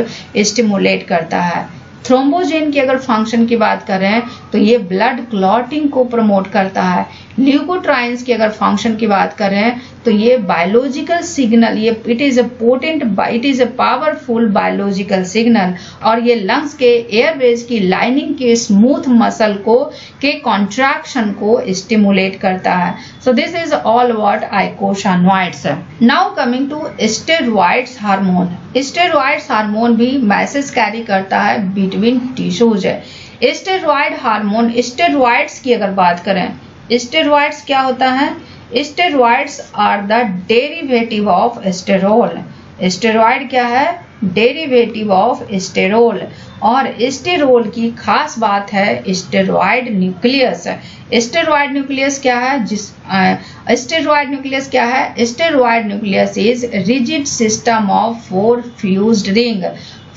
स्टिमुलेट करता है। थ्रोम्बोजिन की अगर फंक्शन की बात करें तो ये ब्लड क्लॉटिंग को प्रमोट करता है। ल्यूकोट्राइन्स की अगर फंक्शन की बात करें तो ये बायोलॉजिकल सिग्नल, ये it is a powerful biological signal और ये लंग्स के एयरवेज की लाइनिंग के स्मूथ मसल को के कॉन्ट्रैक्शन को स्टिमुलेट करता है। So this is all about eicosanoids. Now coming to steroids hormone. Steroids hormone भी मैसेज कैरी करता है between tissues. Steroid hormone, steroids की अगर बात करें, स्टेरॉइड्स क्या होता है? Steroids are the derivative of sterol. Steroid क्या है? Derivative of sterol. और स्टेरोल की खास बात है स्टेरॉइड न्यूक्लियस। स्टेरॉइड न्यूक्लियस क्या है? स्टेरॉइड न्यूक्लियस क्या है? Steroid nucleus is rigid system of 4 fused ring.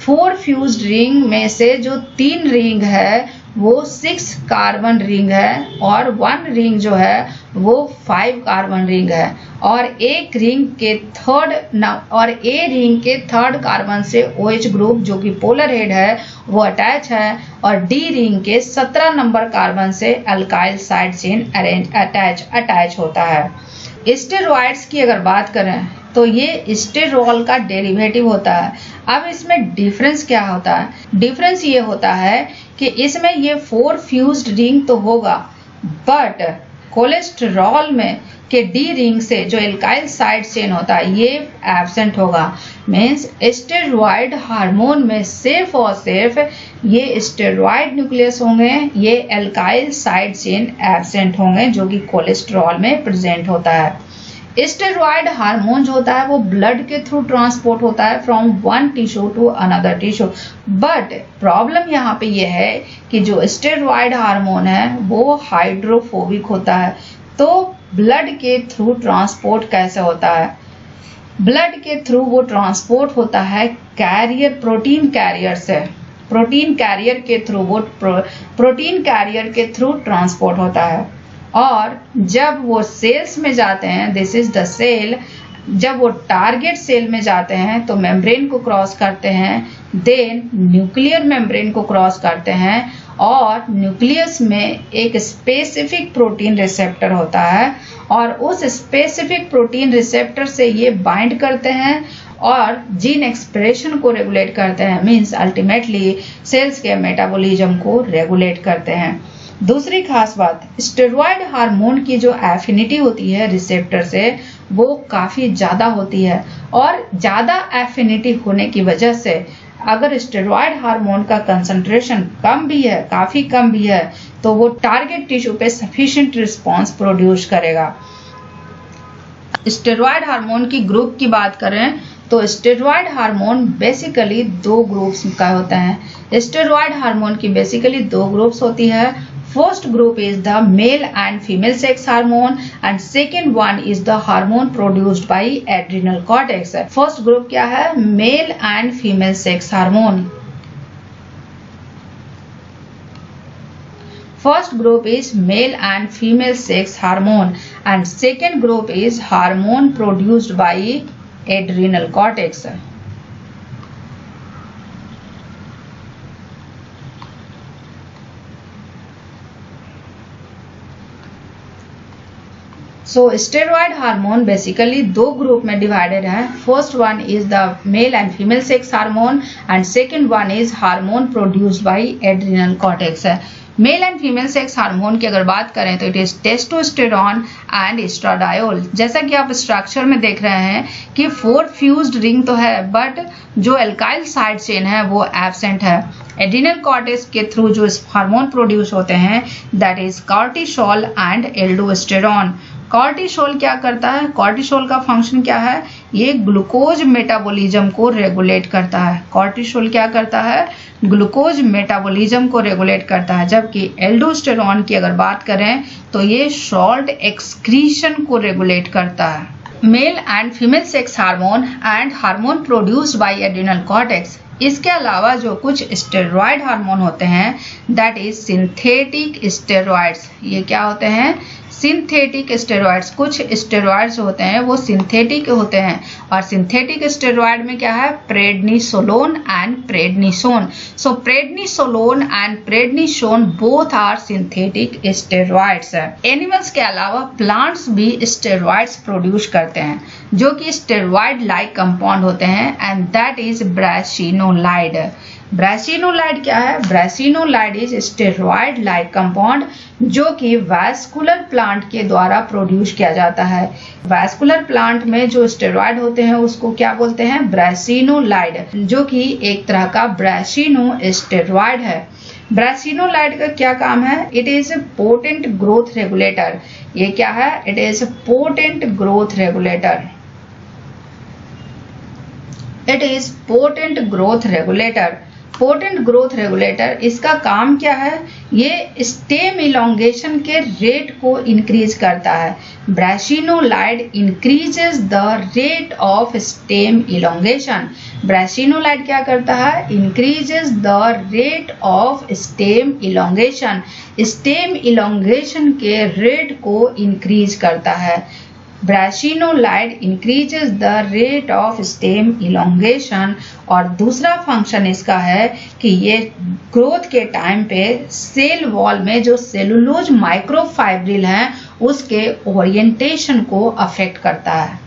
4 fused ring में से जो 3 रिंग है वो 6 कार्बन रिंग है और 1 रिंग जो है वो 5 कार्बन रिंग है और एक रिंग के ए रिंग के 3rd कार्बन से OH ग्रुप जो कि पोलर हेड है वो अटैच है और डी रिंग के 17 नंबर कार्बन से अल्काइल साइड चेन अटैच होता है। स्टेरॉइड्स की अगर बात करें तो ये स्टेरोल का डेरिवेटिव होता है। अब इसमें डिफरेंस क्या होता है? डिफरेंस ये होता है कि इसमें ये 4 फ्यूज्ड रिंग तो होगा बट कोलेस्टेरॉल में के डी रिंग से जो एल्काइल साइड चेन होता है ये एब्सेंट होगा। मीन्स स्टेरॉइड हार्मोन में सिर्फ और सिर्फ ये स्टेरॉइड न्यूक्लियस होंगे, ये एल्काइल साइड चेन एब्सेंट होंगे जो कि कोलेस्टेरॉल में प्रेजेंट होता है। स्टेरॉइड हार्मोन जो होता है वो ब्लड के थ्रू ट्रांसपोर्ट होता है from one tissue to another tissue. But problem यहाँ पे ये है कि जो स्टेरॉइड हार्मोन है वो हाइड्रोफोबिक होता है। तो ब्लड के थ्रू ट्रांसपोर्ट कैसे होता है? ब्लड के थ्रू वो ट्रांसपोर्ट होता है कैरियर, प्रोटीन कैरियर से। प्रोटीन कैरियर के थ्रू वो प्रोटीन कैरियर के थ्रू ट्रांसपोर्ट होता है और जब वो सेल्स में जाते हैं, दिस इज द सेल, जब वो टारगेट सेल में जाते हैं तो मेम्ब्रेन को क्रॉस करते हैं, देन न्यूक्लियर मेम्ब्रेन को क्रॉस करते हैं और न्यूक्लियस में एक स्पेसिफिक प्रोटीन रिसेप्टर होता है और उस स्पेसिफिक प्रोटीन रिसेप्टर से ये बाइंड करते हैं और जीन एक्सप्रेशन को रेगुलेट करते हैं। मीन्स अल्टीमेटली सेल्स के मेटाबॉलिज्म को रेगुलेट करते हैं। दूसरी खास बात, स्टेरॉइड हार्मोन की जो एफिनिटी होती है रिसेप्टर से वो काफ़ी ज़्यादा होती है और ज़्यादा एफिनिटी होने की वजह से अगर स्टेरॉइड हार्मोन का कंसंट्रेशन कम भी है, काफ़ी कम भी है, तो वो टारगेट टिश्यू पे सफिशिएंट रिस्पॉन्स प्रोड्यूस करेगा। स्टेरॉइड हार्मोन की ग्रुप की बात करें तो स्टेरॉइड हार्मोन बेसिकली 2 ग्रुप्स का होता है। स्टेरॉइड हार्मोन की बेसिकली 2 ग्रुप्स होती है। First group is the male and female sex hormone and second one is the hormone produced by adrenal cortex. First group क्या है? Male and female sex hormone. First group is male and female sex hormone and second group is hormone produced by adrenal cortex. So steroid hormone basically दो group में divided है. First one is the mail and female sex hormone and second one is hormone produced by adrenal cortex. Mail and female sex hormone की अगर बात करें तो it is testosterone and estradiol. जैसा कि आप स्ट्रक्चर में देख रहे हैं कि 4 फ्यूज्ड रिंग तो है बट जो एल्काइल साइड चेन है वो एब्सेंट है. एड्रिनल कॉर्टेक्स के थ्रू जो हार्मोन प्रोड्यूस होते हैं that is cortisol and aldosterone. Cortisol क्या करता है? कॉर्टिसोल का फंक्शन क्या है? ये ग्लूकोज मेटाबॉलिज्म को रेगुलेट करता है. कॉर्टिसोल क्या करता है? ग्लूकोज मेटाबॉलिज्म को रेगुलेट करता है. जबकि एल्डोस्टेरॉन की अगर बात करें तो ये सॉल्ट एक्सक्रीशन को रेगुलेट करता है. Mail and female sex hormone and hormone produced by adrenal cortex. इसके अलावा जो कुछ स्टेरॉयड हार्मोन होते हैं दैट इज सिंथेटिक स्टेरॉयड्स. ये क्या होते हैं? Synthetic steroids. कुछ स्टेरॉयड्स होते हैं वो सिंथेटिक होते हैं और सिंथेटिक स्टेरॉयड में क्या है? Prednisolone and prednisone. So prednisolone and prednisone both are synthetic steroids. Animals के अलावा प्लांट्स भी स्टेरॉयड्स प्रोड्यूस करते हैं जो कि स्टेरॉयड लाइक कंपाउंड होते हैं एंड दैट इज ब्रासिनोलाइड. ब्रासिनोलाइड क्या है? ब्रासिनोलाइड इज स्टेरॉयड लाइक कंपाउंड जो कि वैस्कुलर प्लांट के द्वारा प्रोड्यूस किया जाता है. वैस्कुलर प्लांट में जो स्टेरॉयड होते हैं उसको क्या बोलते हैं? ब्रासिनोलाइड, जो कि एक तरह का ब्रासिनो स्टेरॉयड है. ब्रासिनोलाइड का क्या काम है? It is potent growth regulator. ये क्या है? It is potent growth regulator. It is potent growth regulator. Potent growth regulator इसका काम क्या है? ये स्टेम इलोंगेशन के रेट को इंक्रीज करता है. Brassinolide increases the rate of stem elongation. Brassinolide क्या करता है? Increases the rate of stem elongation. Stem elongation के रेट को इंक्रीज करता है. Brassinolide increases the rate of stem elongation. और दूसरा फंक्शन इसका है कि ये ग्रोथ के टाइम पे सेल वॉल में जो सेलुलोज माइक्रोफाइब्रिल हैं उसके ओरिएंटेशन को अफेक्ट करता है.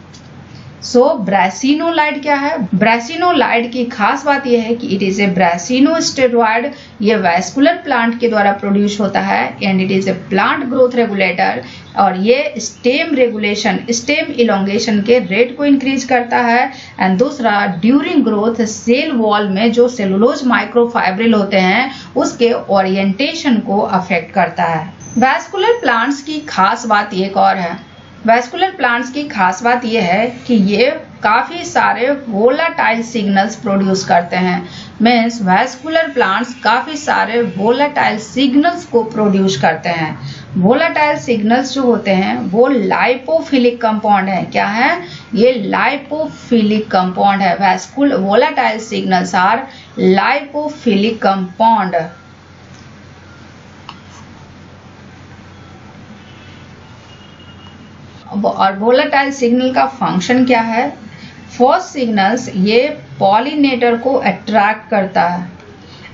सो ब्रासिनोलाइड क्या है? ब्रासिनोलाइड की खास बात यह है कि इट इज ए ब्रासिनो स्टेरॉयड. ये वैस्कुलर प्लांट के द्वारा प्रोड्यूस होता है and it is a plant growth regulator. और ये स्टेम रेगुलेशन, स्टेम इलोंगेशन के रेट को इंक्रीज करता है. एंड दूसरा, ड्यूरिंग ग्रोथ सेल वॉल में जो सेलुलोज माइक्रोफाइब्रिल होते हैं उसके ओरिएंटेशन को अफेक्ट करता है. वैस्कुलर प्लांट्स की खास बात एक और है. वैस्कुलर प्लांट्स की खास बात यह है कि ये काफ़ी सारे वोलाटाइल सिग्नल्स प्रोड्यूस करते हैं. मीन्स वैस्कुलर प्लांट्स काफ़ी सारे वोलाटाइल सिग्नल्स को प्रोड्यूस करते हैं. वोलाटाइल सिग्नल्स जो होते हैं वो लाइपोफिलिक कंपाउंड है. क्या है? ये लाइपोफिलिक कंपाउंड है. Volatile signals are lipophilic compound. और वोलाटाइल सिग्नल का फंक्शन क्या है? फर्स्ट सिग्नल्स ये पॉलिनेटर को अट्रैक्ट करता है.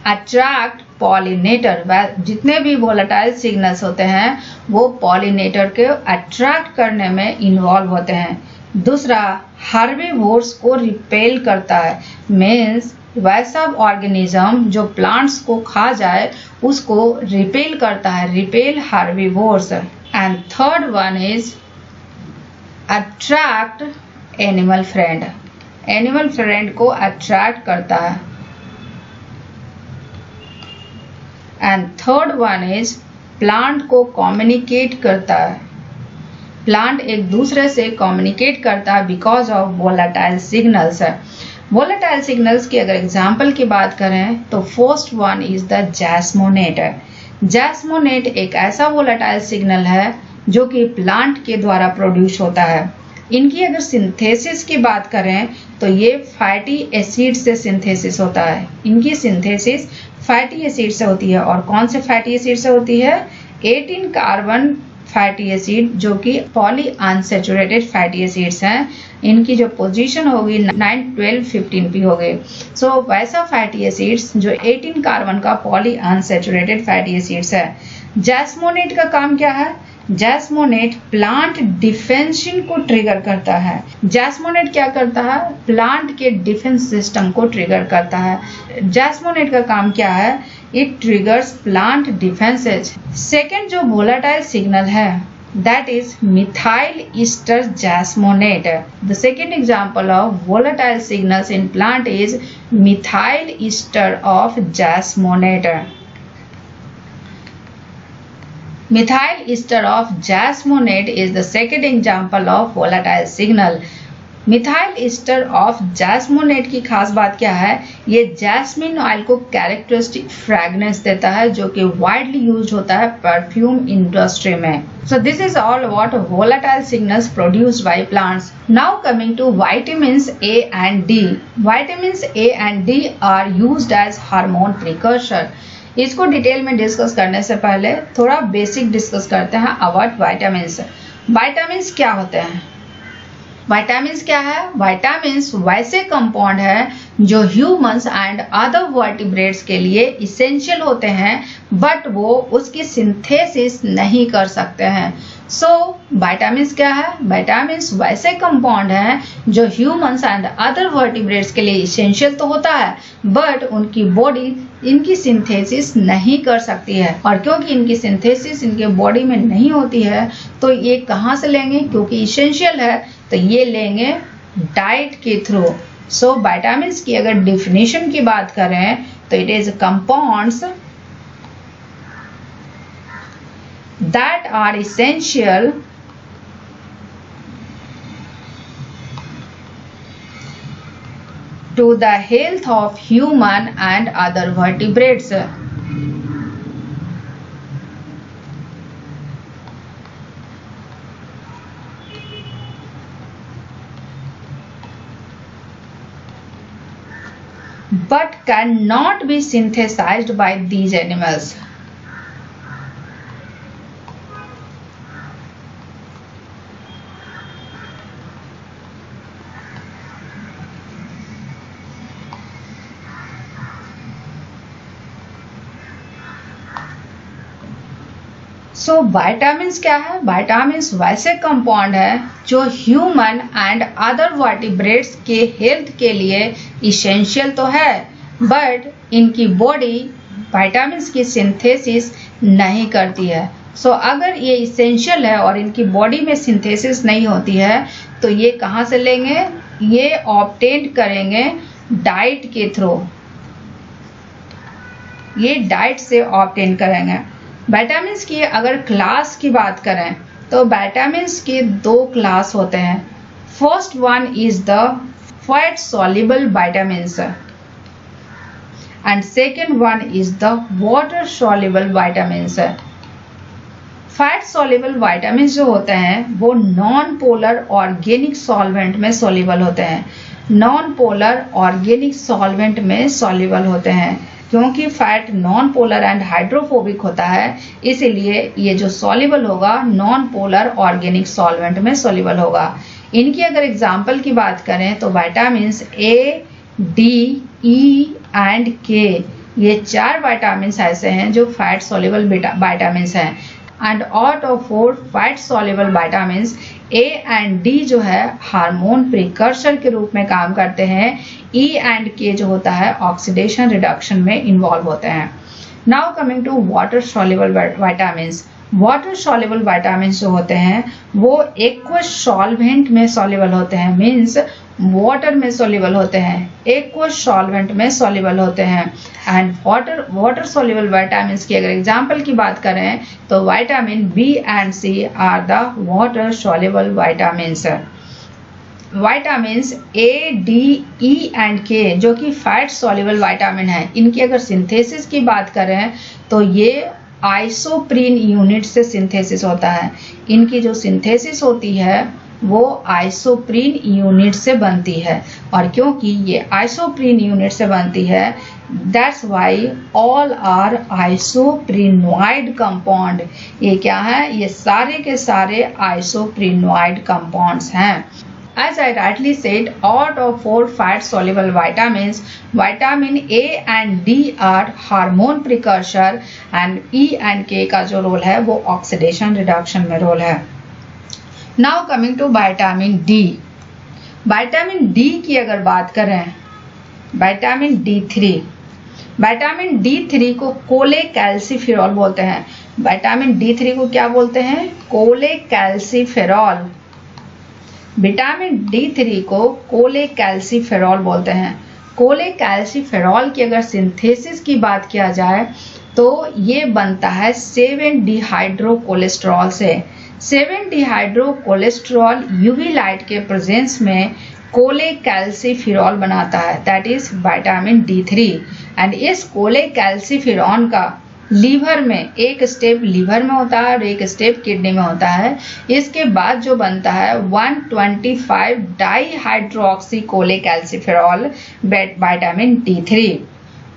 Attract pollinator. जितने भी वोलाटाइल सिग्नल्स होते हैं वो पॉलिनेटर के अट्रैक्ट करने में इन्वॉल्व होते हैं. दूसरा, हर्बीवोर्स को रिपेल करता है. मीन्स वैसा ऑर्गेनिज्म जो प्लांट्स को खा जाए उसको रिपेल करता है. Repel herbivores. And third one is attract animal friend. Animal friend को अट्रैक्ट करता है. And third one is plant को कम्युनिकेट करता है. प्लांट एक दूसरे से कम्युनिकेट करता है because of volatile signals. Volatile signals की अगर एग्जाम्पल की बात करें तो फर्स्ट वन इज द जैस्मोनेट. जैस्मोनेट एक ऐसा वोलाटाइल सिग्नल है जो कि प्लांट के द्वारा प्रोड्यूस होता है. इनकी अगर सिंथेसिस की बात करें तो ये फैटी एसिड से सिंथेसिस होता है. इनकी सिंथेसिस फैटी एसिड से होती है. और कौन से फैटी एसिड से होती है? 18 कार्बन फैटी एसिड जो कि पॉली अनसैचुरेटेड फैटी एसिड्स हैं. इनकी जो पोजीशन होगी 9, 12, 15p होगी. सो वैसा फैटी एसिड्स जो 18 कार्बन का पॉली अनसैचुरेटेड फैटी एसिड्स है. जैस्मोनेट का काम क्या है? जैस्मोनेट प्लांट डिफेंसिंग को ट्रिगर करता है। जैस्मोनेट क्या करता है? प्लांट के डिफेंस सिस्टम को ट्रिगर करता है। जैस्मोनेट का काम क्या है? It triggers plant defences. Second जो वोलेटाइल सिग्नल है that is methyl ester jasmonate. The second example of volatile signals in plant is methyl ester of jasmonate. Methyl ester of jasmonate is the second example of volatile signal. Methyl ester of jasmonate की खास बात क्या है? ये jasmine oil को characteristic fragrance देता है जो कि वाइडली यूज्ड होता है परफ्यूम इंडस्ट्री में। So this is all about volatile signals produced by plants. Now coming to vitamins A and D. Vitamins A and D are used as hormone precursor. इसको detail में discuss करने से पहले थोड़ा basic discuss करते हैं about vitamins. Vitamins क्या होते हैं? विटामिन्स क्या है? विटामिन्स वैसे कंपाउंड है जो ह्यूमंस एंड अदर वर्टिब्रेट्स के लिए इसेंशियल होते हैं बट वो उसकी सिंथेसिस नहीं कर सकते हैं। सो विटामिन्स क्या है? विटामिन्स वैसे कंपाउंड हैं जो ह्यूमंस एंड अदर वर्टिब्रेट्स के लिए इसेंशियल तो होता है बट उनकी बॉडी इनकी सिंथेसिस नहीं कर सकती है। और क्योंकि इनकी सिंथेसिस इनके बॉडी में नहीं होती है तो ये कहाँ से लेंगे? क्योंकि इसेंशियल है तो ये लेंगे डाइट के थ्रू। सो विटामिन्स की अगर डिफिनेशन की बात करें तो it is compounds that are essential to the health of human and other vertebrates. But cannot be synthesized by these animals. So vitamins क्या है? विटामिन्स वैसे कंपाउंड है जो ह्यूमन एंड अदर वर्टिब्रेट्स के हेल्थ के लिए इसेंशियल तो है बट इनकी बॉडी विटामिन्स की सिंथेसिस नहीं करती है। सो अगर ये इसेंशियल है और इनकी बॉडी में सिंथेसिस नहीं होती है तो ये कहाँ से लेंगे? ये ऑब्टेन करेंगे डाइट के थ्रू। ये डाइट से ऑब्टेन करेंगे। विटामिन्स की अगर क्लास की बात करें तो विटामिन्स के दो क्लास होते हैं। First one is the fat soluble vitamins and second one is the water soluble vitamins. Fat soluble vitamins जो होते हैं वो नॉन पोलर ऑर्गेनिक सॉल्वेंट में सॉल्युबल होते हैं। नॉन पोलर ऑर्गेनिक सॉल्वेंट में सॉल्युबल होते हैं। क्योंकि fat non polar and hydrophobic होता है इसीलिए ये जो सॉल्युबल होगा नॉन पोलर ऑर्गेनिक सॉल्वेंट में सॉल्युबल होगा। इनकी अगर एग्जांपल की बात करें तो vitamins A, D, E and के, ये चार विटामिन्स ऐसे हैं जो फैट सॉल्युबल विटामिन्स हैं। And out of 4 fat soluble vitamins A and D जो है हार्मोन प्रिकर्सर के रूप में काम करते हैं। ई एंड के जो होता है ऑक्सीडेशन रिडक्शन में इन्वॉल्व होते हैं। Now coming to water soluble vitamins. Water soluble vitamins जो होते हैं वो एक्वस सॉल्वेंट में सॉल्युबल होते हैं, मीन्स वाटर में सॉल्युबल होते हैं, एक्वस सॉल्वेंट में सॉल्युबल होते हैं। एंड वाटर सॉल्युबल विटामिन्स की अगर एग्जांपल की बात करें तो vitamin B and C are the water soluble vitamins. Vitamins A, D, E and K जो कि फैट सॉल्युबल विटामिन है, इनकी अगर सिंथेसिस की बात करें तो ये आइसोप्रीन यूनिट से सिंथेसिस होता है। इनकी जो सिंथेसिस होती है वो आइसोप्रीन यूनिट से बनती है और क्योंकि ये आइसोप्रीन यूनिट से बनती है that's why all are isoprenoid compound. ये क्या है? ये सारे के सारे आइसोप्रीनोइड कंपाउंड्स हैं। As I rightly said, out of 4 fat-soluble vitamins, vitamin A and D are hormone precursor and E and K का जो रोल है वो ऑक्सीडेशन रिडक्शन में रोल है। Now coming to vitamin D. Vitamin D की अगर बात करें, vitamin D3, vitamin D3 को कोलेकैल्सिफेरॉल बोलते हैं। vitamin D3 को क्या बोलते हैं? कोलेकैल्सिफेरॉल। विटामिन D3 को कोलेकैल्सिफेरॉल बोलते हैं। कोलेकैल्सिफेरॉल की अगर सिंथेसिस की बात किया जाए तो ये बनता है 7-डिहाइड्रोकोलेस्ट्रॉल से। 7-डिहाइड्रोकोलेस्ट्रॉल यूवी लाइट के प्रेजेंस में कोलेकैल्सिफेरॉल बनाता है, that is vitamin D3। And इस कोलेकैल्सिफेरॉल का लीवर में एक स्टेप लीवर में होता है और एक स्टेप किडनी में होता है। इसके बाद जो बनता है 125 डाईहाइड्रोक्सी कोलेकैल्सिफेरॉल विटामिन D3।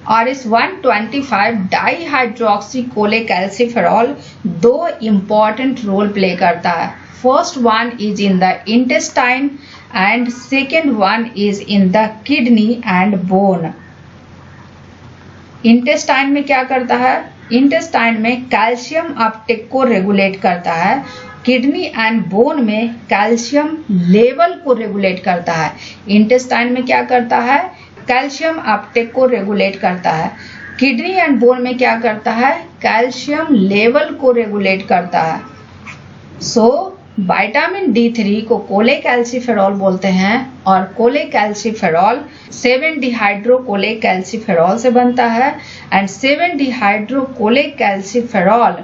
और इस 125 dihydroxy cholecalciferol 2 important role play करता है। First one is in the intestine and second one is in the kidney and bone. Intestine में क्या करता है? इंटेस्टाइन में कैल्शियम अपटेक को रेगुलेट करता है। किडनी एंड बोन में कैल्शियम लेवल को रेगुलेट करता है। इंटेस्टाइन में क्या करता है? कैल्शियम अपटेक को रेगुलेट करता है। किडनी एंड बोन में क्या करता है? कैल्शियम लेवल को रेगुलेट करता है। सो विटामिन D3 को कोलेकैल्सिफेरॉल बोलते हैं और कोलेकैल्सिफेरॉल 7-डिहाइड्रोकोलेकैल्सिफेरॉल से बनता है एंड 7-डिहाइड्रोकोलेकैल्सिफेरॉल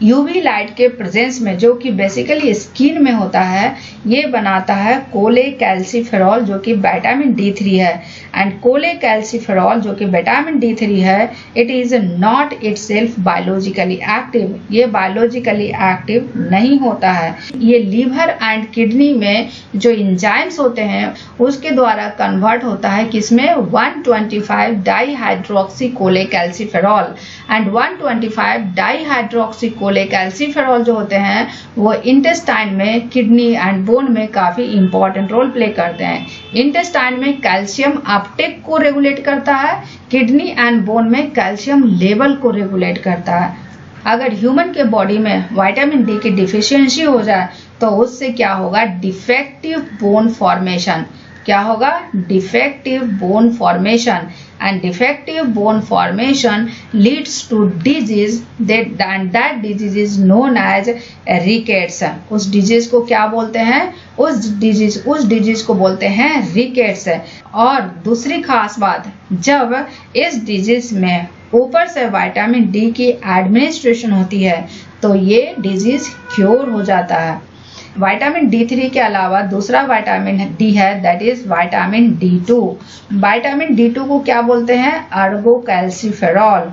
यूवी लाइट के प्रेजेंस में, जो कि बेसिकली स्किन में होता है, ये बनाता है कोलेकैल्सिफेरॉल जो कि विटामिन D3 है। एंड कोलेकैल्सिफेरॉल जो कि विटामिन D3 है, it is not itself biologically active. ये बायोलॉजिकली एक्टिव नहीं होता है। ये लीवर एंड किडनी में जो एंजाइम्स होते हैं उसके द्वारा कन्वर्ट होता है किसमें? 125 dihydroxy cholecalciferol and 125 dihydroxy cholecalciferol जो होते हैं वो इंटेस्टाइन में, किडनी एंड बोन में काफी इंपॉर्टेंट रोल प्ले करते हैं। इंटेस्टाइन में कैल्शियम अपटेक को रेगुलेट करता है, किडनी एंड बोन में कैल्शियम लेवल को रेगुलेट करता है। अगर ह्यूमन के बॉडी में विटामिन D की डिफिशियंसी हो जाए तो उससे क्या होगा? Defective bone formation. क्या होगा? Defective bone formation. And defective bone formation leads to disease that disease is known as rickets। उस डिजीज को क्या बोलते हैं? उस डिजीज को बोलते हैं रिकेट्स। और दूसरी खास बात, जब इस डिजीज में ऊपर से विटामिन D की एडमिनिस्ट्रेशन होती है तो ये डिजीज क्योर हो जाता है। विटामिन D3 के अलावा दूसरा विटामिन D है, that is vitamin D2। Vitamin D2 को क्या बोलते हैं? अर्गोकैल्सिफेरॉल।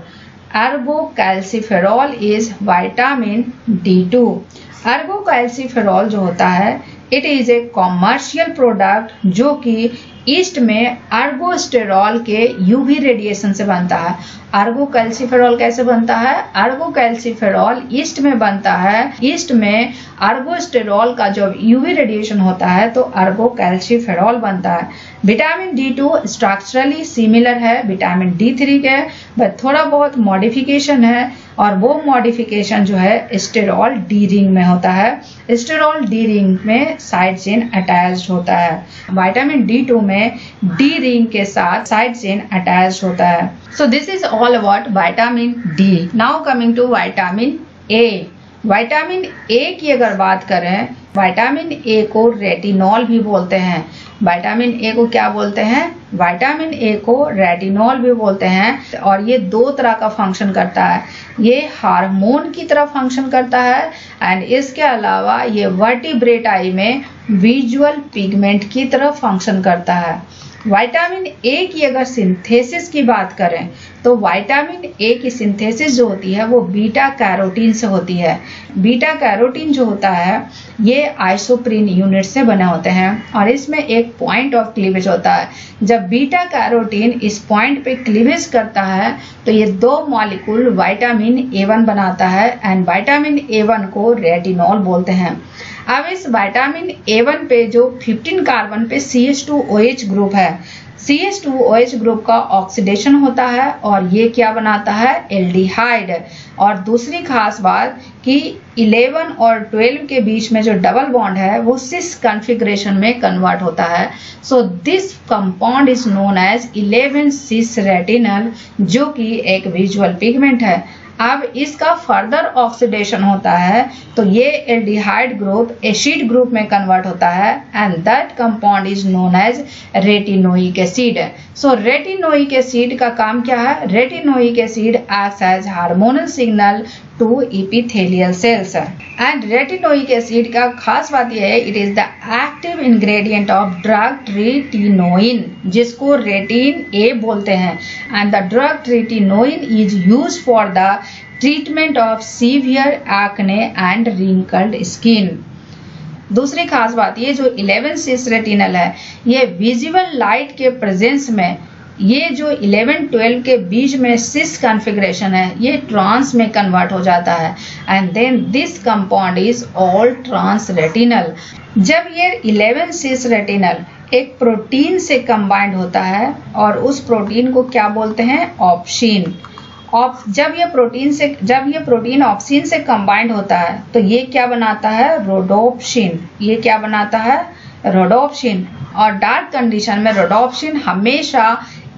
अर्गोकैल्सिफेरॉल इज विटामिन D2। अर्गोकैल्सिफेरॉल जो होता है, it is a commercial product जो कि ईस्ट में अर्गोस्टेरॉल के यूवी रेडिएशन से बनता है। अर्गोकैल्सिफेरॉल कैसे बनता है? अर्गोकैल्सिफेरॉल ईस्ट में बनता है। ईस्ट में अर्गोस्टेरॉल का जब यूवी रेडिएशन होता है तो अर्गोकैल्सिफेरॉल बनता है। विटामिन D2 स्ट्रक्चरली सिमिलर है विटामिन D3 के, बट थोड़ा बहुत मॉडिफिकेशन है और वो मॉडिफिकेशन जो है स्टेरॉल डी रिंग में होता है। स्टेरॉल डी रिंग में साइड चेन अटैच्ड होता है। विटामिन D2 में डी रिंग के साथ साइड चेन अटैच्ड होता है। So this is all about vitamin D। Now coming to vitamin A। Vitamin A की अगर बात करें, विटामिन A को रेटिनॉल भी बोलते हैं। विटामिन A को क्या बोलते हैं? विटामिन A को रेटिनॉल भी बोलते हैं। और ये 2 तरह का फंक्शन करता है। ये हार्मोन की तरह फंक्शन करता है एंड इसके अलावा ये वर्टिब्रेटाई में विजुअल पिगमेंट की तरह फंक्शन करता है। विटामिन A की अगर सिंथेसिस की बात करें तो विटामिन A की सिंथेसिस जो होती है वो बीटा कैरोटीन से होती है। बीटा कैरोटीन जो होता है ये आइसोप्रीन यूनिट से बने होते हैं और इसमें एक पॉइंट ऑफ क्लीवेज होता है। जब बीटा कैरोटीन इस पॉइंट पे क्लीवेज करता है तो ये 2 मॉलिक्यूल विटामिन A1 बनाता है एंड विटामिन A1 को रेटिनॉल बोलते हैं। अब इस विटामिन A1 पे जो 15 कार्बन पे CH2OH ग्रुप है, CH2OH ग्रुप का ऑक्सीडेशन होता है और ये क्या बनाता है, एल्डिहाइड। और दूसरी खास बात कि 11 और 12 के बीच में जो डबल बॉन्ड है वो सिस कॉन्फ़िगरेशन में कन्वर्ट होता है। So this compound is known as 11 cis retinal, जो कि एक विजुअल पिगमेंट है। अब इसका फर्दर ऑक्सीडेशन होता है तो ये एल्डिहाइड ग्रुप एसिड ग्रुप में कन्वर्ट होता है and that compound is known as retinoic acid. So retinoic acid का काम क्या है, retinoic acid acts as hormonal signal to epithelial cells. And retinoic acid का खास बात यह है, it is the active ingredient of drug tretinoin, जिसको रेटिन ए बोलते हैं। And the drug tretinoin is used for the treatment of severe acne and wrinkled skin. दूसरी खास बात, ये जो 11 सिस रेटिनल है, ये विजिबल लाइट के प्रेजेंस में ये जो 11-12 के बीच में सिस कॉन्फ़िगरेशन है ये ट्रांस में कन्वर्ट हो जाता है and then this compound is all trans retinal. जब ये 11 सिस रेटिनल एक प्रोटीन से कंबाइंड होता है और उस प्रोटीन को क्या बोलते हैं, ऑप्सिन। जब ये प्रोटीन ऑप्सिन से कंबाइंड होता है तो ये क्या बनाता है, रोडोप्सिन। ये क्या बनाता है, रोडोप्सिन। और डार्क कंडीशन में रोडोप्सिन हमेशा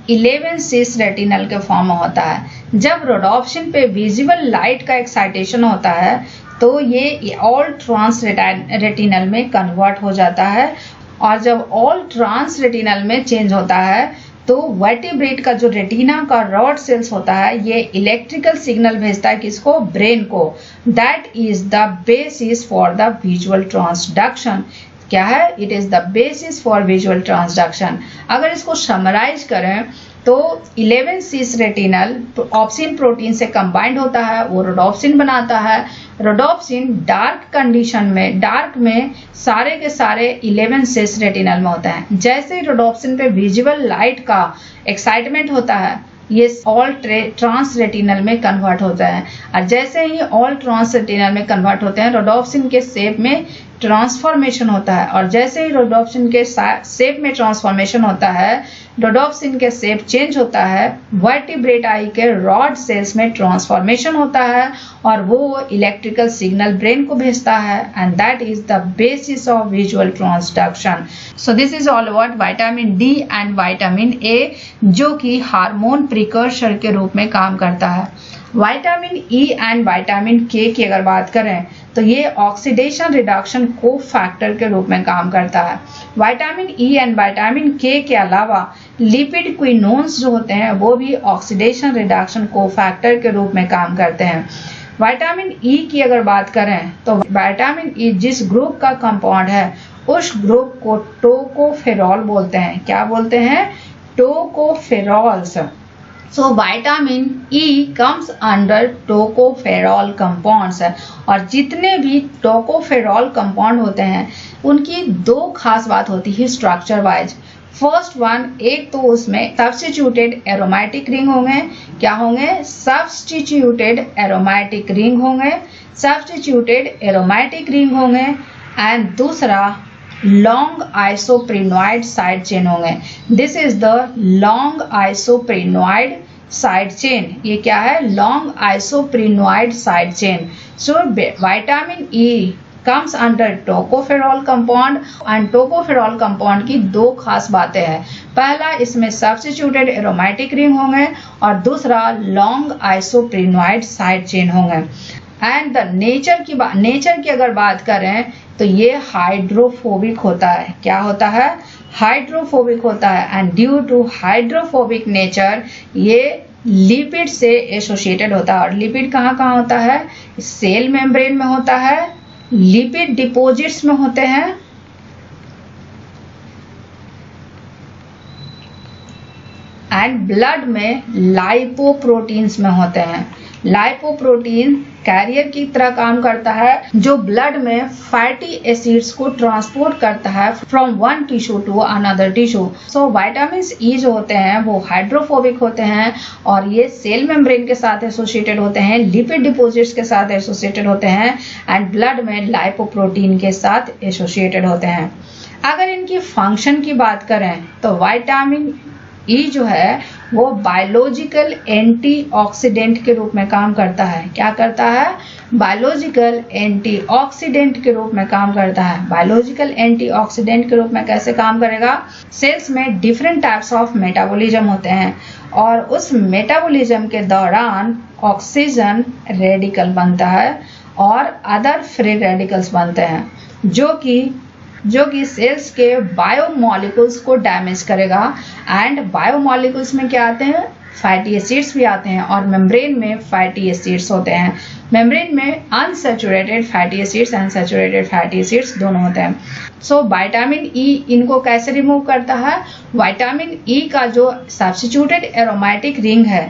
11 सिस रेटिनल के फॉर्म में होता है। जब रोडोप्सिन पे विजिबल लाइट का एक्साइटेशन होता है तो ये ऑल ट्रांस रेटिनल में कन्वर्ट हो जाता है। और जब ऑल ट्रांस रेटिनल में चेंज होता है तो वर्टिब्रेट का जो रेटिना का रॉड सेल्स होता है ये इलेक्ट्रिकल सिग्नल भेजता है किसको, ब्रेन को। That is the basis for the visual transduction. क्या है, it is the basis for visual transduction. अगर इसको समराइज करें तो 11 सिस रेटिनल ऑप्सिन प्रोटीन से कंबाइंड होता है, वो रोडोप्सिन बनाता है। रोडोप्सिन डार्क कंडीशन में, डार्क में सारे के सारे 11 सिस रेटिनल में होता है। जैसे ही रोडोप्सिन पे विजिबल लाइट का एक्साइटमेंट होता है ये ऑल ट्रांस रेटिनल में कन्वर्ट होता है। और जैसे ही ऑल ट्रांस रेटिनल में कन्वर्ट होते हैं रोडोप्सिन के शेप में ट्रांसफॉर्मेशन होता है। और जैसे ही रोडोप्सिन के शेप में ट्रांसफॉर्मेशन होता है, रोडोप्सिन के शेप चेंज होता है, वर्टिब्रेट आई के रॉड सेल्स में ट्रांसफॉर्मेशन होता है और वो इलेक्ट्रिकल सिग्नल ब्रेन को भेजता है and that is the basis of visual transduction. So this is all about vitamin D and vitamin A, जो कि हार्मोन प्रिकर्सर के रूप में काम करता है। Vitamin E and vitamin K की अगर बात करें तो ये ऑक्सीडेशन रिडक्शन को फैक्टर के रूप में काम करता है। विटामिन ई एंड विटामिन के अलावा लिपिड क्विनोन्स जो होते हैं वो भी ऑक्सीडेशन रिडक्शन को फैक्टर के रूप में काम करते हैं। विटामिन ई की अगर बात करें तो विटामिन ई जिस ग्रुप का कंपाउंड है उस ग्रुप को टोकोफेरॉल बोलते हैं। क्या बोलते हैं, टोकोफेरॉल्स। So vitamin E comes under tocopherol compounds और जितने भी टोकोफेरॉल कंपाउंड होते हैं उनकी दो खास बात होती है स्ट्रक्चर वाइज। फर्स्ट वन, एक तो उसमें सब्स्टिट्यूटेड एरोमेटिक रिंग होंगे। क्या होंगे, सब्स्टिट्यूटेड एरोमेटिक रिंग होंगे, सब्स्टिट्यूटेड एरोमेटिक रिंग होंगे। एंड दूसरा लॉन्ग आइसोप्रेनोइड साइड चेन होंगे। This is the long isoprenoid side chain. ये क्या है, long isoprenoid side chain. So vitamin E comes under tocopherol compound and tocopherol compound की दो खास बातें हैं। पहला, इसमें सब्स्टिट्यूटेड एरोमेटिक रिंग होंगे और दूसरा लॉन्ग आइसोप्रेनोइड साइड चेन होंगे। एंड द नेचर की अगर बात करें तो ये हाइड्रोफोबिक होता है। क्या होता है, हाइड्रोफोबिक होता है। And due to hydrophobic nature ये लिपिड से एसोसिएटेड होता है। और लिपिड कहाँ कहाँ होता है, सेल मेम्ब्रेन में होता है, लिपिड डिपॉजिट्स में होते हैं एंड ब्लड में लाइपोप्रोटीन्स में होते हैं। लाइपोप्रोटीन कैरियर की तरह काम करता है जो ब्लड में फैटी एसिड्स को ट्रांसपोर्ट करता है from one tissue to another tissue. So vitamin E जो होते हैं वो हाइड्रोफोबिक होते हैं और ये सेल मेम्ब्रेन के साथ एसोसिएटेड होते हैं, लिपिड डिपोजिट्स के साथ एसोसिएटेड होते हैं एंड ब्लड में लाइपोप्रोटीन के साथ एसोसिएटेड होते हैं। अगर इनकी फंक्शन की बात करें तो विटामिन ई जो है वो बायोलॉजिकल एंटीऑक्सीडेंट के रूप में काम करता है। क्या करता है? बायोलॉजिकल एंटीऑक्सीडेंट के रूप में काम करता है। बायोलॉजिकल एंटीऑक्सीडेंट के रूप में कैसे काम करेगा? सेल्स में डिफरेंट टाइप्स ऑफ मेटाबॉलिज्म होते हैं और उस मेटाबॉलिज्म के दौरान ऑक्सीजन रेडिकल बनता है और अदर फ्री रेडिकल्स बनते हैं जो कि सेल्स के बायोमॉलिक्यूल्स को डैमेज करेगा। एंड बायोमॉलिक्यूल्स में क्या आते हैं? फैटी एसिड्स भी आते हैं और मेम्ब्रेन में फैटी एसिड्स होते हैं। मेम्ब्रेन में unsaturated fatty acids and saturated fatty acids दोनों होते हैं। सो विटामिन ई इनको कैसे रिमूव करता है? विटामिन ई का जो सब्स्टिट्यूटेड एरोमेटिक रिंग है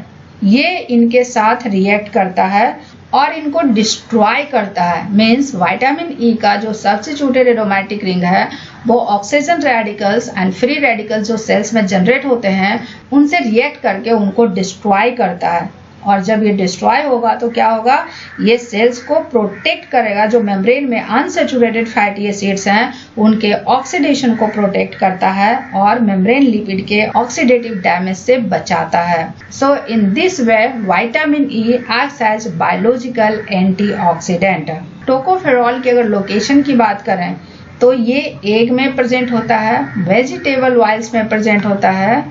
ये इनके साथ रिएक्ट करता है और इनको डिस्ट्रॉय करता है। मीन्स विटामिन ई का जो सब्स्टिट्यूटेड एरोमेटिक रिंग है वो oxygen radicals and free radicals जो सेल्स में जनरेट होते हैं उनसे रिएक्ट करके उनको डिस्ट्रॉय करता है। और जब ये डिस्ट्रॉय होगा तो क्या होगा? ये सेल्स को प्रोटेक्ट करेगा। जो मेम्ब्रेन में अनसैचुरेटेड फैटी एसिड्स हैं उनके ऑक्सीडेशन को प्रोटेक्ट करता है और मेम्ब्रेन लिपिड के ऑक्सीडेटिव डैमेज से बचाता है। So in this way vitamin E acts as biological antioxidant. Tocopherol की अगर लोकेशन की बात करें तो ये एग में प्रेजेंट होता है, वेजिटेबल ऑयल्स में प्रेजेंट होता है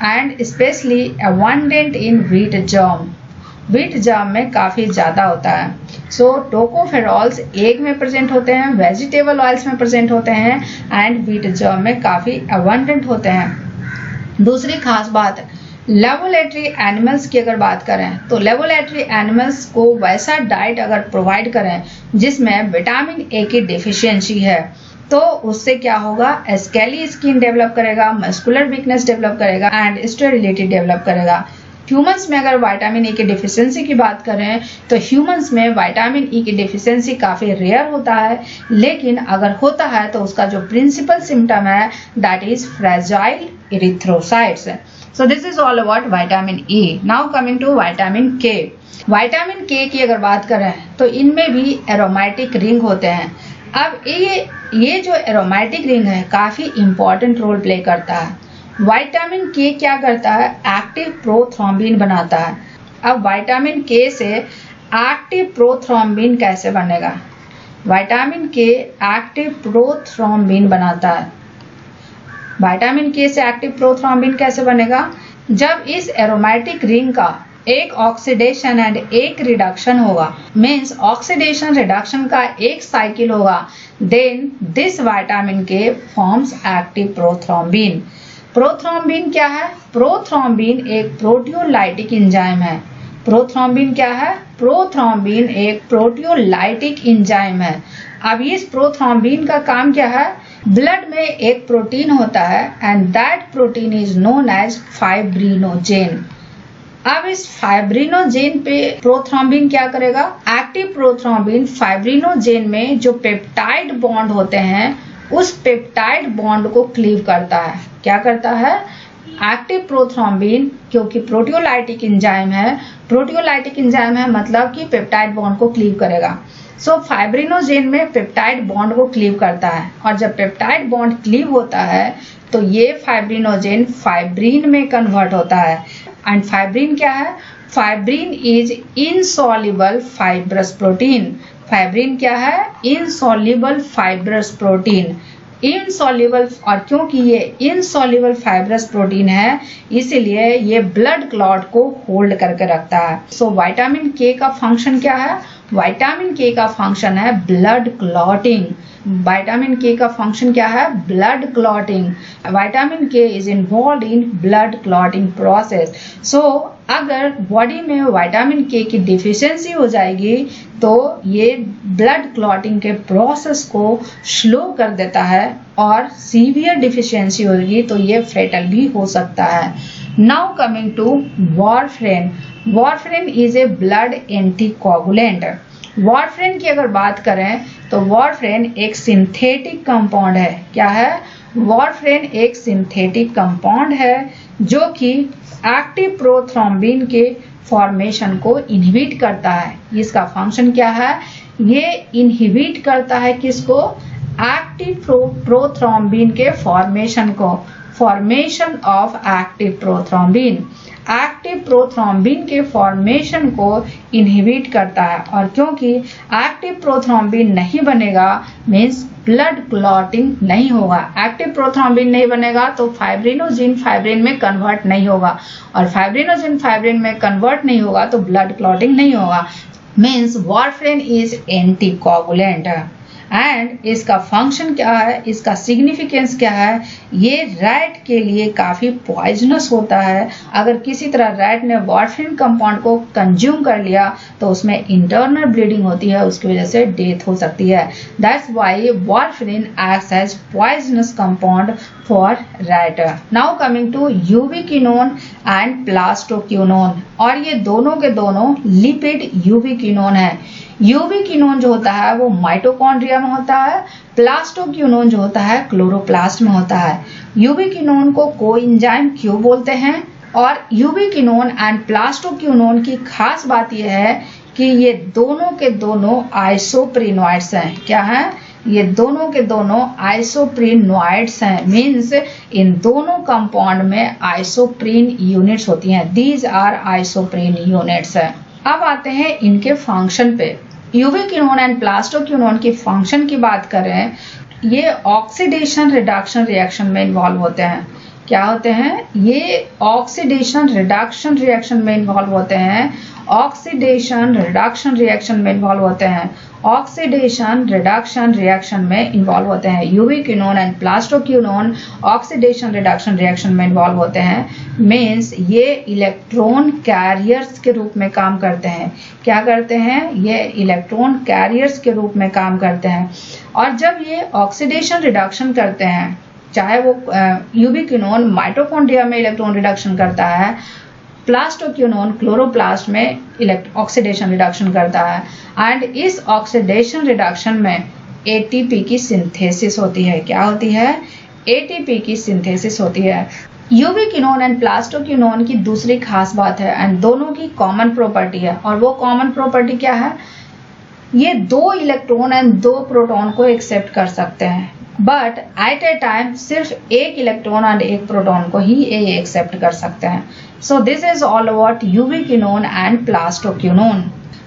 and specially abundant in wheat germ. Wheat germ में काफ़ी ज़्यादा होता है। सो टोकोफेरॉल्स एग में प्रेजेंट होते हैं, वेजिटेबल ऑयल्स में प्रेजेंट होते हैं एंड व्हीट जर्म में काफ़ी अबंडेंट होते हैं। दूसरी खास बात, लेबोरेटरी एनिमल्स की अगर बात करें तो लेबोरेटरी एनिमल्स को वैसा डाइट अगर प्रोवाइड करें जिसमें विटामिन ए की डिफिशियंसी है तो उससे क्या होगा? स्केली स्किन डेवलप करेगा, मस्कुलर वीकनेस डेवलप करेगा एंड स्टेरिलिटी डेवलप करेगा। ह्यूमंस में अगर विटामिन ई की डिफिशियंसी की बात करें तो ह्यूमंस में विटामिन ई की डिफिशियंसी काफ़ी रेयर होता है, लेकिन अगर होता है तो उसका जो प्रिंसिपल सिम्टम है that is fragile erythrocytes. So this is all about vitamin E. Now coming to vitamin K. Vitamin K की अगर बात करें तो इनमें भी एरोमेटिक रिंग होते हैं। अब ये जो एरोमेटिक रिंग है काफ़ी इंपॉर्टेंट रोल प्ले करता है। विटामिन के क्या करता है? एक्टिव प्रोथ्रोम्बिन बनाता है। अब विटामिन के से एक्टिव प्रोथ्रोम्बिन कैसे बनेगा? विटामिन के एक्टिव प्रोथ्रोम्बिन बनाता है। विटामिन के से एक्टिव प्रोथ्रोम्बिन कैसे बनेगा? जब इस एरोमेटिक रिंग का एक ऑक्सीडेशन एंड एक रिडक्शन होगा, मीन्स ऑक्सीडेशन रिडक्शन का एक साइकिल होगा, देन दिस विटामिन के फॉर्म्स एक्टिव प्रोथ्रोम्बिन। प्रोथ्रोम्बिन क्या है? प्रोथ्रोम्बिन एक प्रोटियोलाइटिक एंजाइम है। प्रोथ्रोम्बिन क्या है? प्रोथ्रोम्बिन एक प्रोटियोलाइटिक एंजाइम है। अब इस प्रोथ्रोम्बिन का काम क्या है? ब्लड में एक प्रोटीन होता है and that protein is known as fibrinogen. अब इस फाइब्रिनोजेन पे प्रोथ्रोम्बिन क्या करेगा? एक्टिव प्रोथ्रोम्बिन फाइब्रिनोजेन में जो पेप्टाइड बॉन्ड होते हैं उस पेप्टाइड बॉन्ड को क्लीव करता है। क्या करता है? एक्टिव प्रोथ्रोम्बिन क्योंकि प्रोटियोलाइटिक एंजाइम है मतलब कि पेप्टाइड बॉन्ड को क्लीव करेगा। सो फाइब्रिनोजेन में पेप्टाइड बॉन्ड को क्लीव करता है और जब पेप्टाइड बॉन्ड क्लीव होता है तो ये फाइब्रिनोजेन फाइब्रिन में कन्वर्ट होता है। एंड फाइब्रिन क्या है? Fibrin is insoluble fibrous protein. Fibrin क्या है? Insoluble fibrous protein. इनसॉल्युबल, और क्योंकि ये इनसॉल्युबल फाइब्रस प्रोटीन है इसीलिए ये ब्लड क्लॉट को होल्ड करके रखता है। सो विटामिन के का फंक्शन क्या है? विटामिन के का फंक्शन है ब्लड क्लॉटिंग। विटामिन के का फंक्शन क्या है? Blood clotting. Vitamin K is involve in blood clotting process. So अगर बॉडी में विटामिन के की डिफिशियंसी हो जाएगी तो ये ब्लड क्लॉटिंग के प्रोसेस को स्लो कर देता है और सीवियर डिफिशियंसी होगी तो ये फेटल भी हो सकता है। Now coming to warfarin. Warfarin is a blood anticoagulant. Warfarin की अगर बात करें तो वारफेरिन एक सिंथेटिक कंपाउंड है। क्या है? वारफेरिन एक सिंथेटिक कंपाउंड है जो कि एक्टिव प्रोथ्रोम्बिन के फॉर्मेशन को इनहिबिट करता है। इसका फंक्शन क्या है? ये इनहिबिट करता है किसको? एक्टिव प्रोथ्रोम्बिन के फॉर्मेशन को, formation of active prothrombin. Active prothrombin के फॉर्मेशन को इनहिबिट करता है, और क्योंकि एक्टिव प्रोथ्रोम्बिन नहीं बनेगा मीन्स ब्लड क्लॉटिंग नहीं होगा। एक्टिव प्रोथ्रोम्बिन नहीं बनेगा तो फाइब्रिनोजिन फाइब्रिन में कन्वर्ट नहीं होगा, और फाइब्रिनोजिन फाइब्रिन में कन्वर्ट नहीं होगा तो ब्लड क्लॉटिंग नहीं होगा। Means warfarin is anticoagulant. And इसका फंक्शन क्या है, इसका सिग्निफिकेंस क्या है? ये रैट के लिए काफ़ी पॉइजनस होता है। अगर किसी तरह रैट ने वारफेरिन कंपाउंड को कंज्यूम कर लिया तो उसमें इंटरनल ब्लीडिंग होती है, उसकी वजह से डेथ हो सकती है। That's why warfarin acts as poisonous compound for rat. Now coming to ubiquinone and plastoquinone, और ये दोनों के दोनों लिपिड यूबिक्विनोन है। यूबिक्विनोन जो होता है वो माइटोकॉन्ड्रिया में होता है, प्लास्टोक्विनोन जो होता है क्लोरोप्लास्ट में होता है। यूबिक्विनोन को कोएंजाइम क्यों बोलते हैं? और यूबिक्विनोन एंड प्लास्टोक्विनोन की खास बात यह है कि ये दोनों के दोनों आइसोप्रिनोइड्स हैं। क्या हैं? ये दोनों के दोनों आइसोप्रिनोइड्स हैं। मीन्स इन दोनों कंपाउंड में आइसोप्रीन यूनिट्स होती हैं। These are isoprene units. अब आते हैं इनके फंक्शन पे। यूबिक्विनोन एंड प्लास्टोक्विनोन की फंक्शन की बात करें, ये ऑक्सीडेशन रिडक्शन रिएक्शन में इन्वॉल्व होते हैं। क्या होते हैं? ये ऑक्सीडेशन रिडक्शन रिएक्शन में इन्वॉल्व होते हैं। ऑक्सीडेशन रिडक्शन रिएक्शन में इन्वॉल्व होते हैं। ऑक्सीडेशन रिडक्शन रिएक्शन में इन्वॉल्व होते हैं। Ubiquinone and plastoquinone oxidation reduction reaction में इन्वॉल्व होते हैं। मीन्स ये इलेक्ट्रॉन कैरियर्स के रूप में काम करते हैं। क्या करते हैं? ये इलेक्ट्रॉन कैरियर्स के रूप में काम करते हैं। और जब ये ऑक्सीडेशन रिडक्शन करते हैं, चाहे वो यूबिक्विनोन माइटोकॉन्ड्रिया में इलेक्ट्रॉन रिडक्शन करता है, प्लास्टोक्विनोन क्लोरोप्लास्ट में ऑक्सीडेशन रिडक्शन करता है, एंड इस ऑक्सीडेशन रिडक्शन में एटीपी की सिंथेसिस होती है। क्या होती है? एटीपी की सिंथेसिस होती है। यूबिक्विनोन एंड प्लास्टोक्विनोन की दूसरी खास बात है, एंड दोनों की कॉमन प्रॉपर्टी है, और वो कॉमन प्रॉपर्टी क्या है? ये 2 इलेक्ट्रॉन एंड 2 प्रोटॉन को एक्सेप्ट कर सकते हैं, बट एट ए टाइम सिर्फ एक इलेक्ट्रॉन और एक प्रोटॉन को ही ये एक्सेप्ट कर सकते हैं। So this is all about ubiquinone and plastoquinone.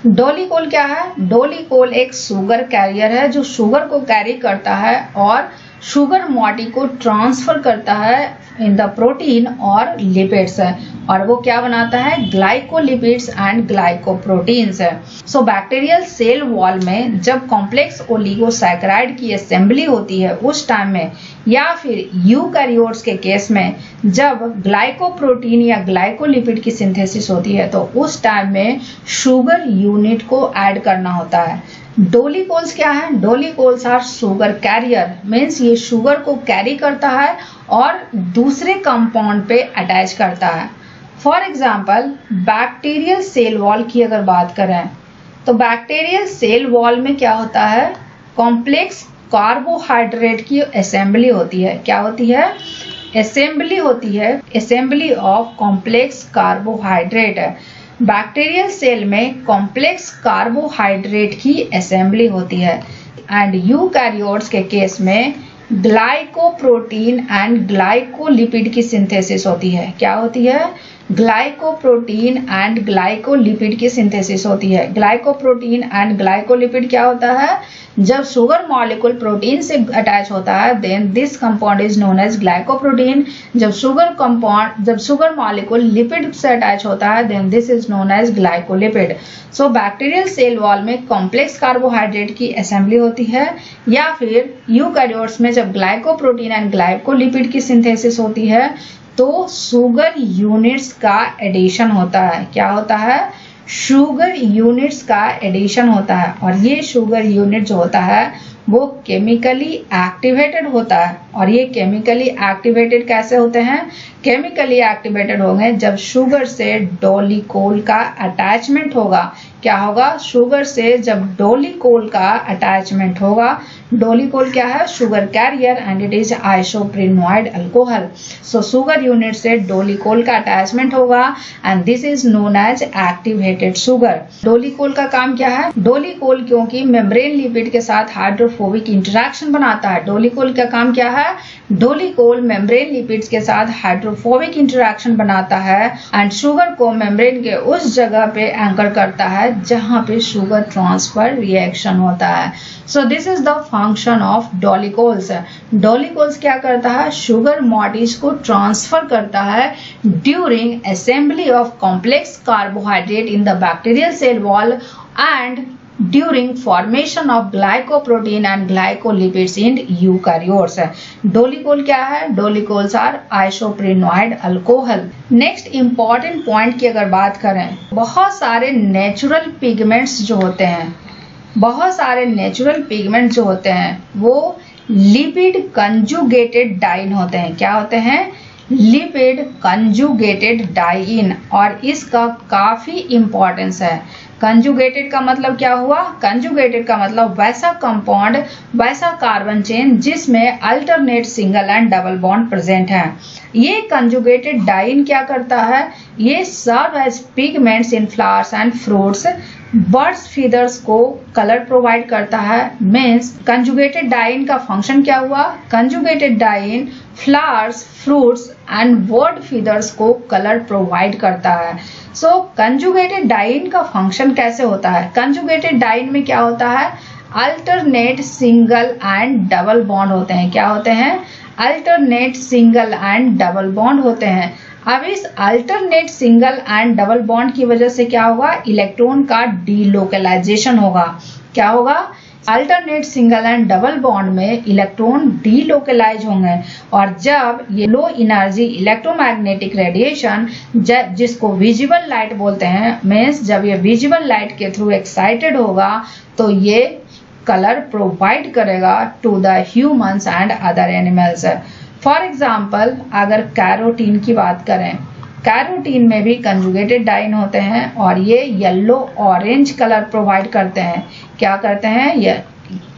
Dolichol क्या है? डोलिकोल एक शुगर कैरियर है जो शुगर को कैरी करता है और शुगर मॉडी को ट्रांसफर करता है इन द प्रोटीन और लिपिड्स है, और वो क्या बनाता है? ग्लाइकोलिपिड्स एंड ग्लाइकोप्रोटीन्स है। सो बैक्टीरियल सेल वॉल में जब कॉम्प्लेक्स ओलिगोसैकेराइड की असेंबली होती है उस टाइम में, या फिर यूकैरियोट्स के केस में जब ग्लाइकोप्रोटीन या ग्लाइकोलिपिड की सिंथेसिस होती है, तो उस टाइम में शुगर यूनिट को ऐड करना होता है। डोलिकोल्स क्या है? Dolichols are sugar carrier. Means ये शुगर को कैरी करता है और दूसरे कंपाउंड पे अटैच करता है। For example bacterial cell wall की अगर बात करें तो बैक्टीरियल सेल वॉल में क्या होता है? कॉम्प्लेक्स कार्बोहाइड्रेट की असेंबली होती है। क्या होती है? असेंबली होती है। Assembly of complex carbohydrate. Bacterial cell में कॉम्प्लेक्स कार्बोहाइड्रेट की असेंबली होती है, एंड यूकैरियोट्स के केस में ग्लाइकोप्रोटीन एंड ग्लाइकोलिपिड की सिंथेसिस होती है। क्या होती है? ग्लाइकोप्रोटीन एंड ग्लाइकोलिपिड की सिंथेसिस होती है। ग्लाइकोप्रोटीन एंड ग्लाइकोलिपिड क्या होता है? जब शुगर मॉलिक्यूल प्रोटीन से अटैच होता है then this compound is known as glycoprotein. जब शुगर मॉलिक्यूल लिपिड से अटैच होता है then this is known as glycolipid. So bacterial cell wall में कॉम्प्लेक्स कार्बोहाइड्रेट की असेंबली होती है, या फिर यूकैरियोट्स में जब ग्लाइकोप्रोटीन एंड ग्लाइकोलिपिड की सिंथेसिस होती है तो शुगर यूनिट्स का एडिशन होता है। क्या होता है? शुगर यूनिट्स का एडिशन होता है, और ये शुगर यूनिट जो होता है वो केमिकली एक्टिवेटेड होता है। और ये केमिकली एक्टिवेटेड कैसे होते हैं? केमिकली एक्टिवेटेड होंगे जब शुगर से डोलिकोल का अटैचमेंट होगा। क्या होगा? शुगर से जब डोलिकोल का अटैचमेंट होगा। डोलिकोल क्या है? Sugar carrier and it is isoprenoid alcohol. So sugar unit से डोलिकोल का अटैचमेंट होगा and this is known as activated sugar. Dolichol का काम क्या है? डोलिकोल क्योंकि मेम्ब्रेन लिपिड के साथ हाइड्रोफोबिक इंटरेक्शन बनाता है। डोलिकोल का काम क्या है? डोलिकोल मेम्ब्रेन लिपिड्स के साथ हाइड्रोफोबिक इंटरेक्शन बनाता है एंड शुगर को मेम्ब्रेन के उस जगह पे एंकर करता है जहां पे शुगर ट्रांसफर रिएक्शन होता है। So this is the function of dolichols. Dolichols क्या करता है? शुगर मॉलिक्यूल्स को ट्रांसफर करता है during assembly of complex carbohydrate in the bacterial cell wall and during formation of glycoprotein and glycolipids in eukaryotes. Dolichol क्या है? Dolichols are isoprenoid alcohol. Next important point की अगर बात करें, बहुत सारे नेचुरल पिगमेंट्स जो होते हैं, बहुत सारे नेचुरल पिगमेंट जो होते हैं वो लिपिड कंजुगेटेड डाइन होते हैं। क्या होते हैं? Lipid conjugated diene. और इसका काफी इंपॉर्टेंस है। कंजुगेटेड का मतलब क्या हुआ? कंजुगेटेड का मतलब वैसा कंपाउंड, वैसा कार्बन चेन जिसमें alternate single and double bond present है। ये कंजुगेटेड डाइन क्या करता है? ये serve as pigments in flowers and fruits. Birds feathers को कलर प्रोवाइड करता है। मीन्स कंजुगेटेड डाइन का फंक्शन क्या हुआ? Conjugated diene flowers, fruits and bird feathers को कलर प्रोवाइड करता है। सो कंजुगेटेड डाइन का फंक्शन कैसे होता है? कंजुगेटेड डाइन में क्या होता है? Alternate single and double bond होते हैं। क्या होते हैं? Alternate single and double bond होते हैं। अब इस alternate single and double bond की वजह से क्या होगा? इलेक्ट्रॉन का डीलोकलाइजेशन होगा। क्या होगा? Alternate single and double bond में इलेक्ट्रॉन डीलोकलाइज होंगे और जब ये लो एनर्जी इलेक्ट्रोमैग्नेटिक रेडिएशन जिसको विजिबल लाइट बोलते हैं, मीन्स जब ये विजिबल लाइट के थ्रू एक्साइटेड होगा तो ये कलर प्रोवाइड करेगा to the humans and other animals. For example अगर कैरोटीन की बात करें, कैरोटीन में भी कंजुगेटेड डाइन होते हैं और ये येलो ऑरेंज कलर प्रोवाइड करते हैं। क्या करते हैं? ये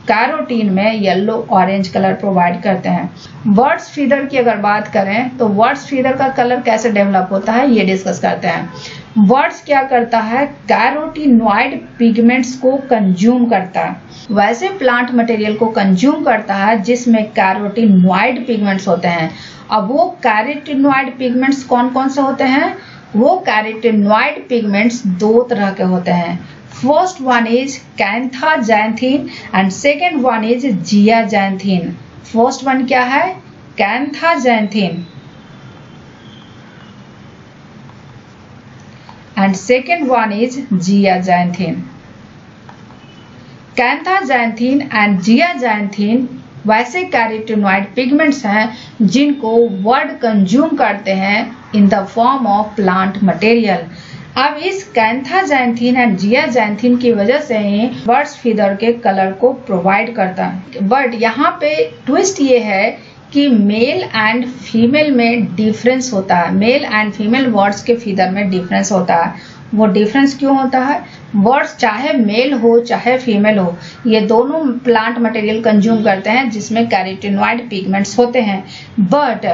कैरोटीन में येलो ऑरेंज कलर प्रोवाइड करते हैं। बर्ड्स फीदर की अगर बात करें तो बर्ड्स फीदर का कलर कैसे डेवलप होता है ये डिस्कस करते हैं। बर्ड्स क्या करता है? कैरोटीनॉइड पिगमेंट्स को कंज्यूम करता है। वैसे प्लांट मटेरियल को कंज्यूम करता है जिसमें कैरोटीनॉइड पिगमेंट्स होते हैं। अब वो कैरोटीनॉइड पिगमेंट्स कौन कौन से होते हैं? वो कैरोटीनॉइड पिगमेंट्स दो तरह के होते हैं। First one is canthaxanthin and second one is zeaxanthin. First one क्या है? Canthaxanthin and second one is zeaxanthin. Canthaxanthin and zeaxanthin वैसे कैरोटीनॉइड पिगमेंट्स हैं जिनको बर्ड कंज्यूम करते हैं in the form of plant material. अब इस कैंथाजैंथीन एंड जियाजैंथीन की वजह से ही बर्ड्स फीदर के कलर को प्रोवाइड करता है। बट यहाँ पे ट्विस्ट ये है कि मेल एंड फीमेल में डिफरेंस होता है। मेल एंड फीमेल बर्ड्स के फीदर में डिफरेंस होता है। वो डिफरेंस क्यों होता है? बर्ड्स चाहे मेल हो चाहे फीमेल हो, ये दोनों प्लांट मटेरियल कंज्यूम करते हैं जिसमें कैरोटीनॉइड पिगमेंट्स होते हैं। बट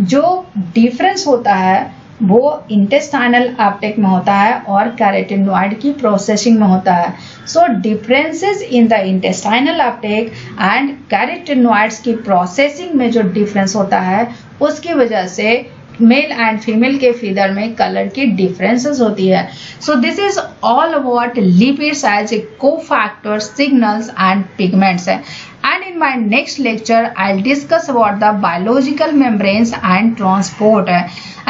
जो डिफरेंस होता है वो इंटेस्टाइनल अपटेक में होता है और कैरोटीनॉइड की प्रोसेसिंग में होता है। So differences in the intestinal uptake and carotenoids की प्रोसेसिंग में जो डिफरेंस होता है उसकी वजह से मेल एंड फीमेल के फीदर में कलर की डिफरेंसेस होती है। So this is all about lipids as a cofactors, signals and pigments. And in my next lecture, I'll discuss about the biological membranes and transport.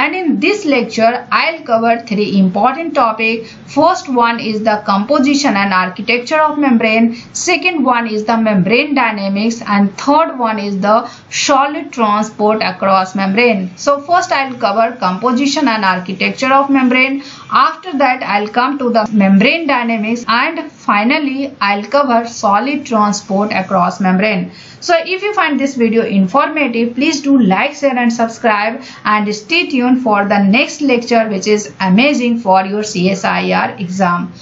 And in this lecture, I'll cover three important topics. First one is the composition and architecture of membrane. Second one is the membrane dynamics. And third one is the solid transport across membrane. So first I'll cover composition and architecture of membrane. After that, I'll come to the membrane dynamics, and finally I'll cover solid transport across membrane. So if you find this video informative, please do like, share and subscribe, and stay tuned for the next lecture, which is amazing for your CSIR exam.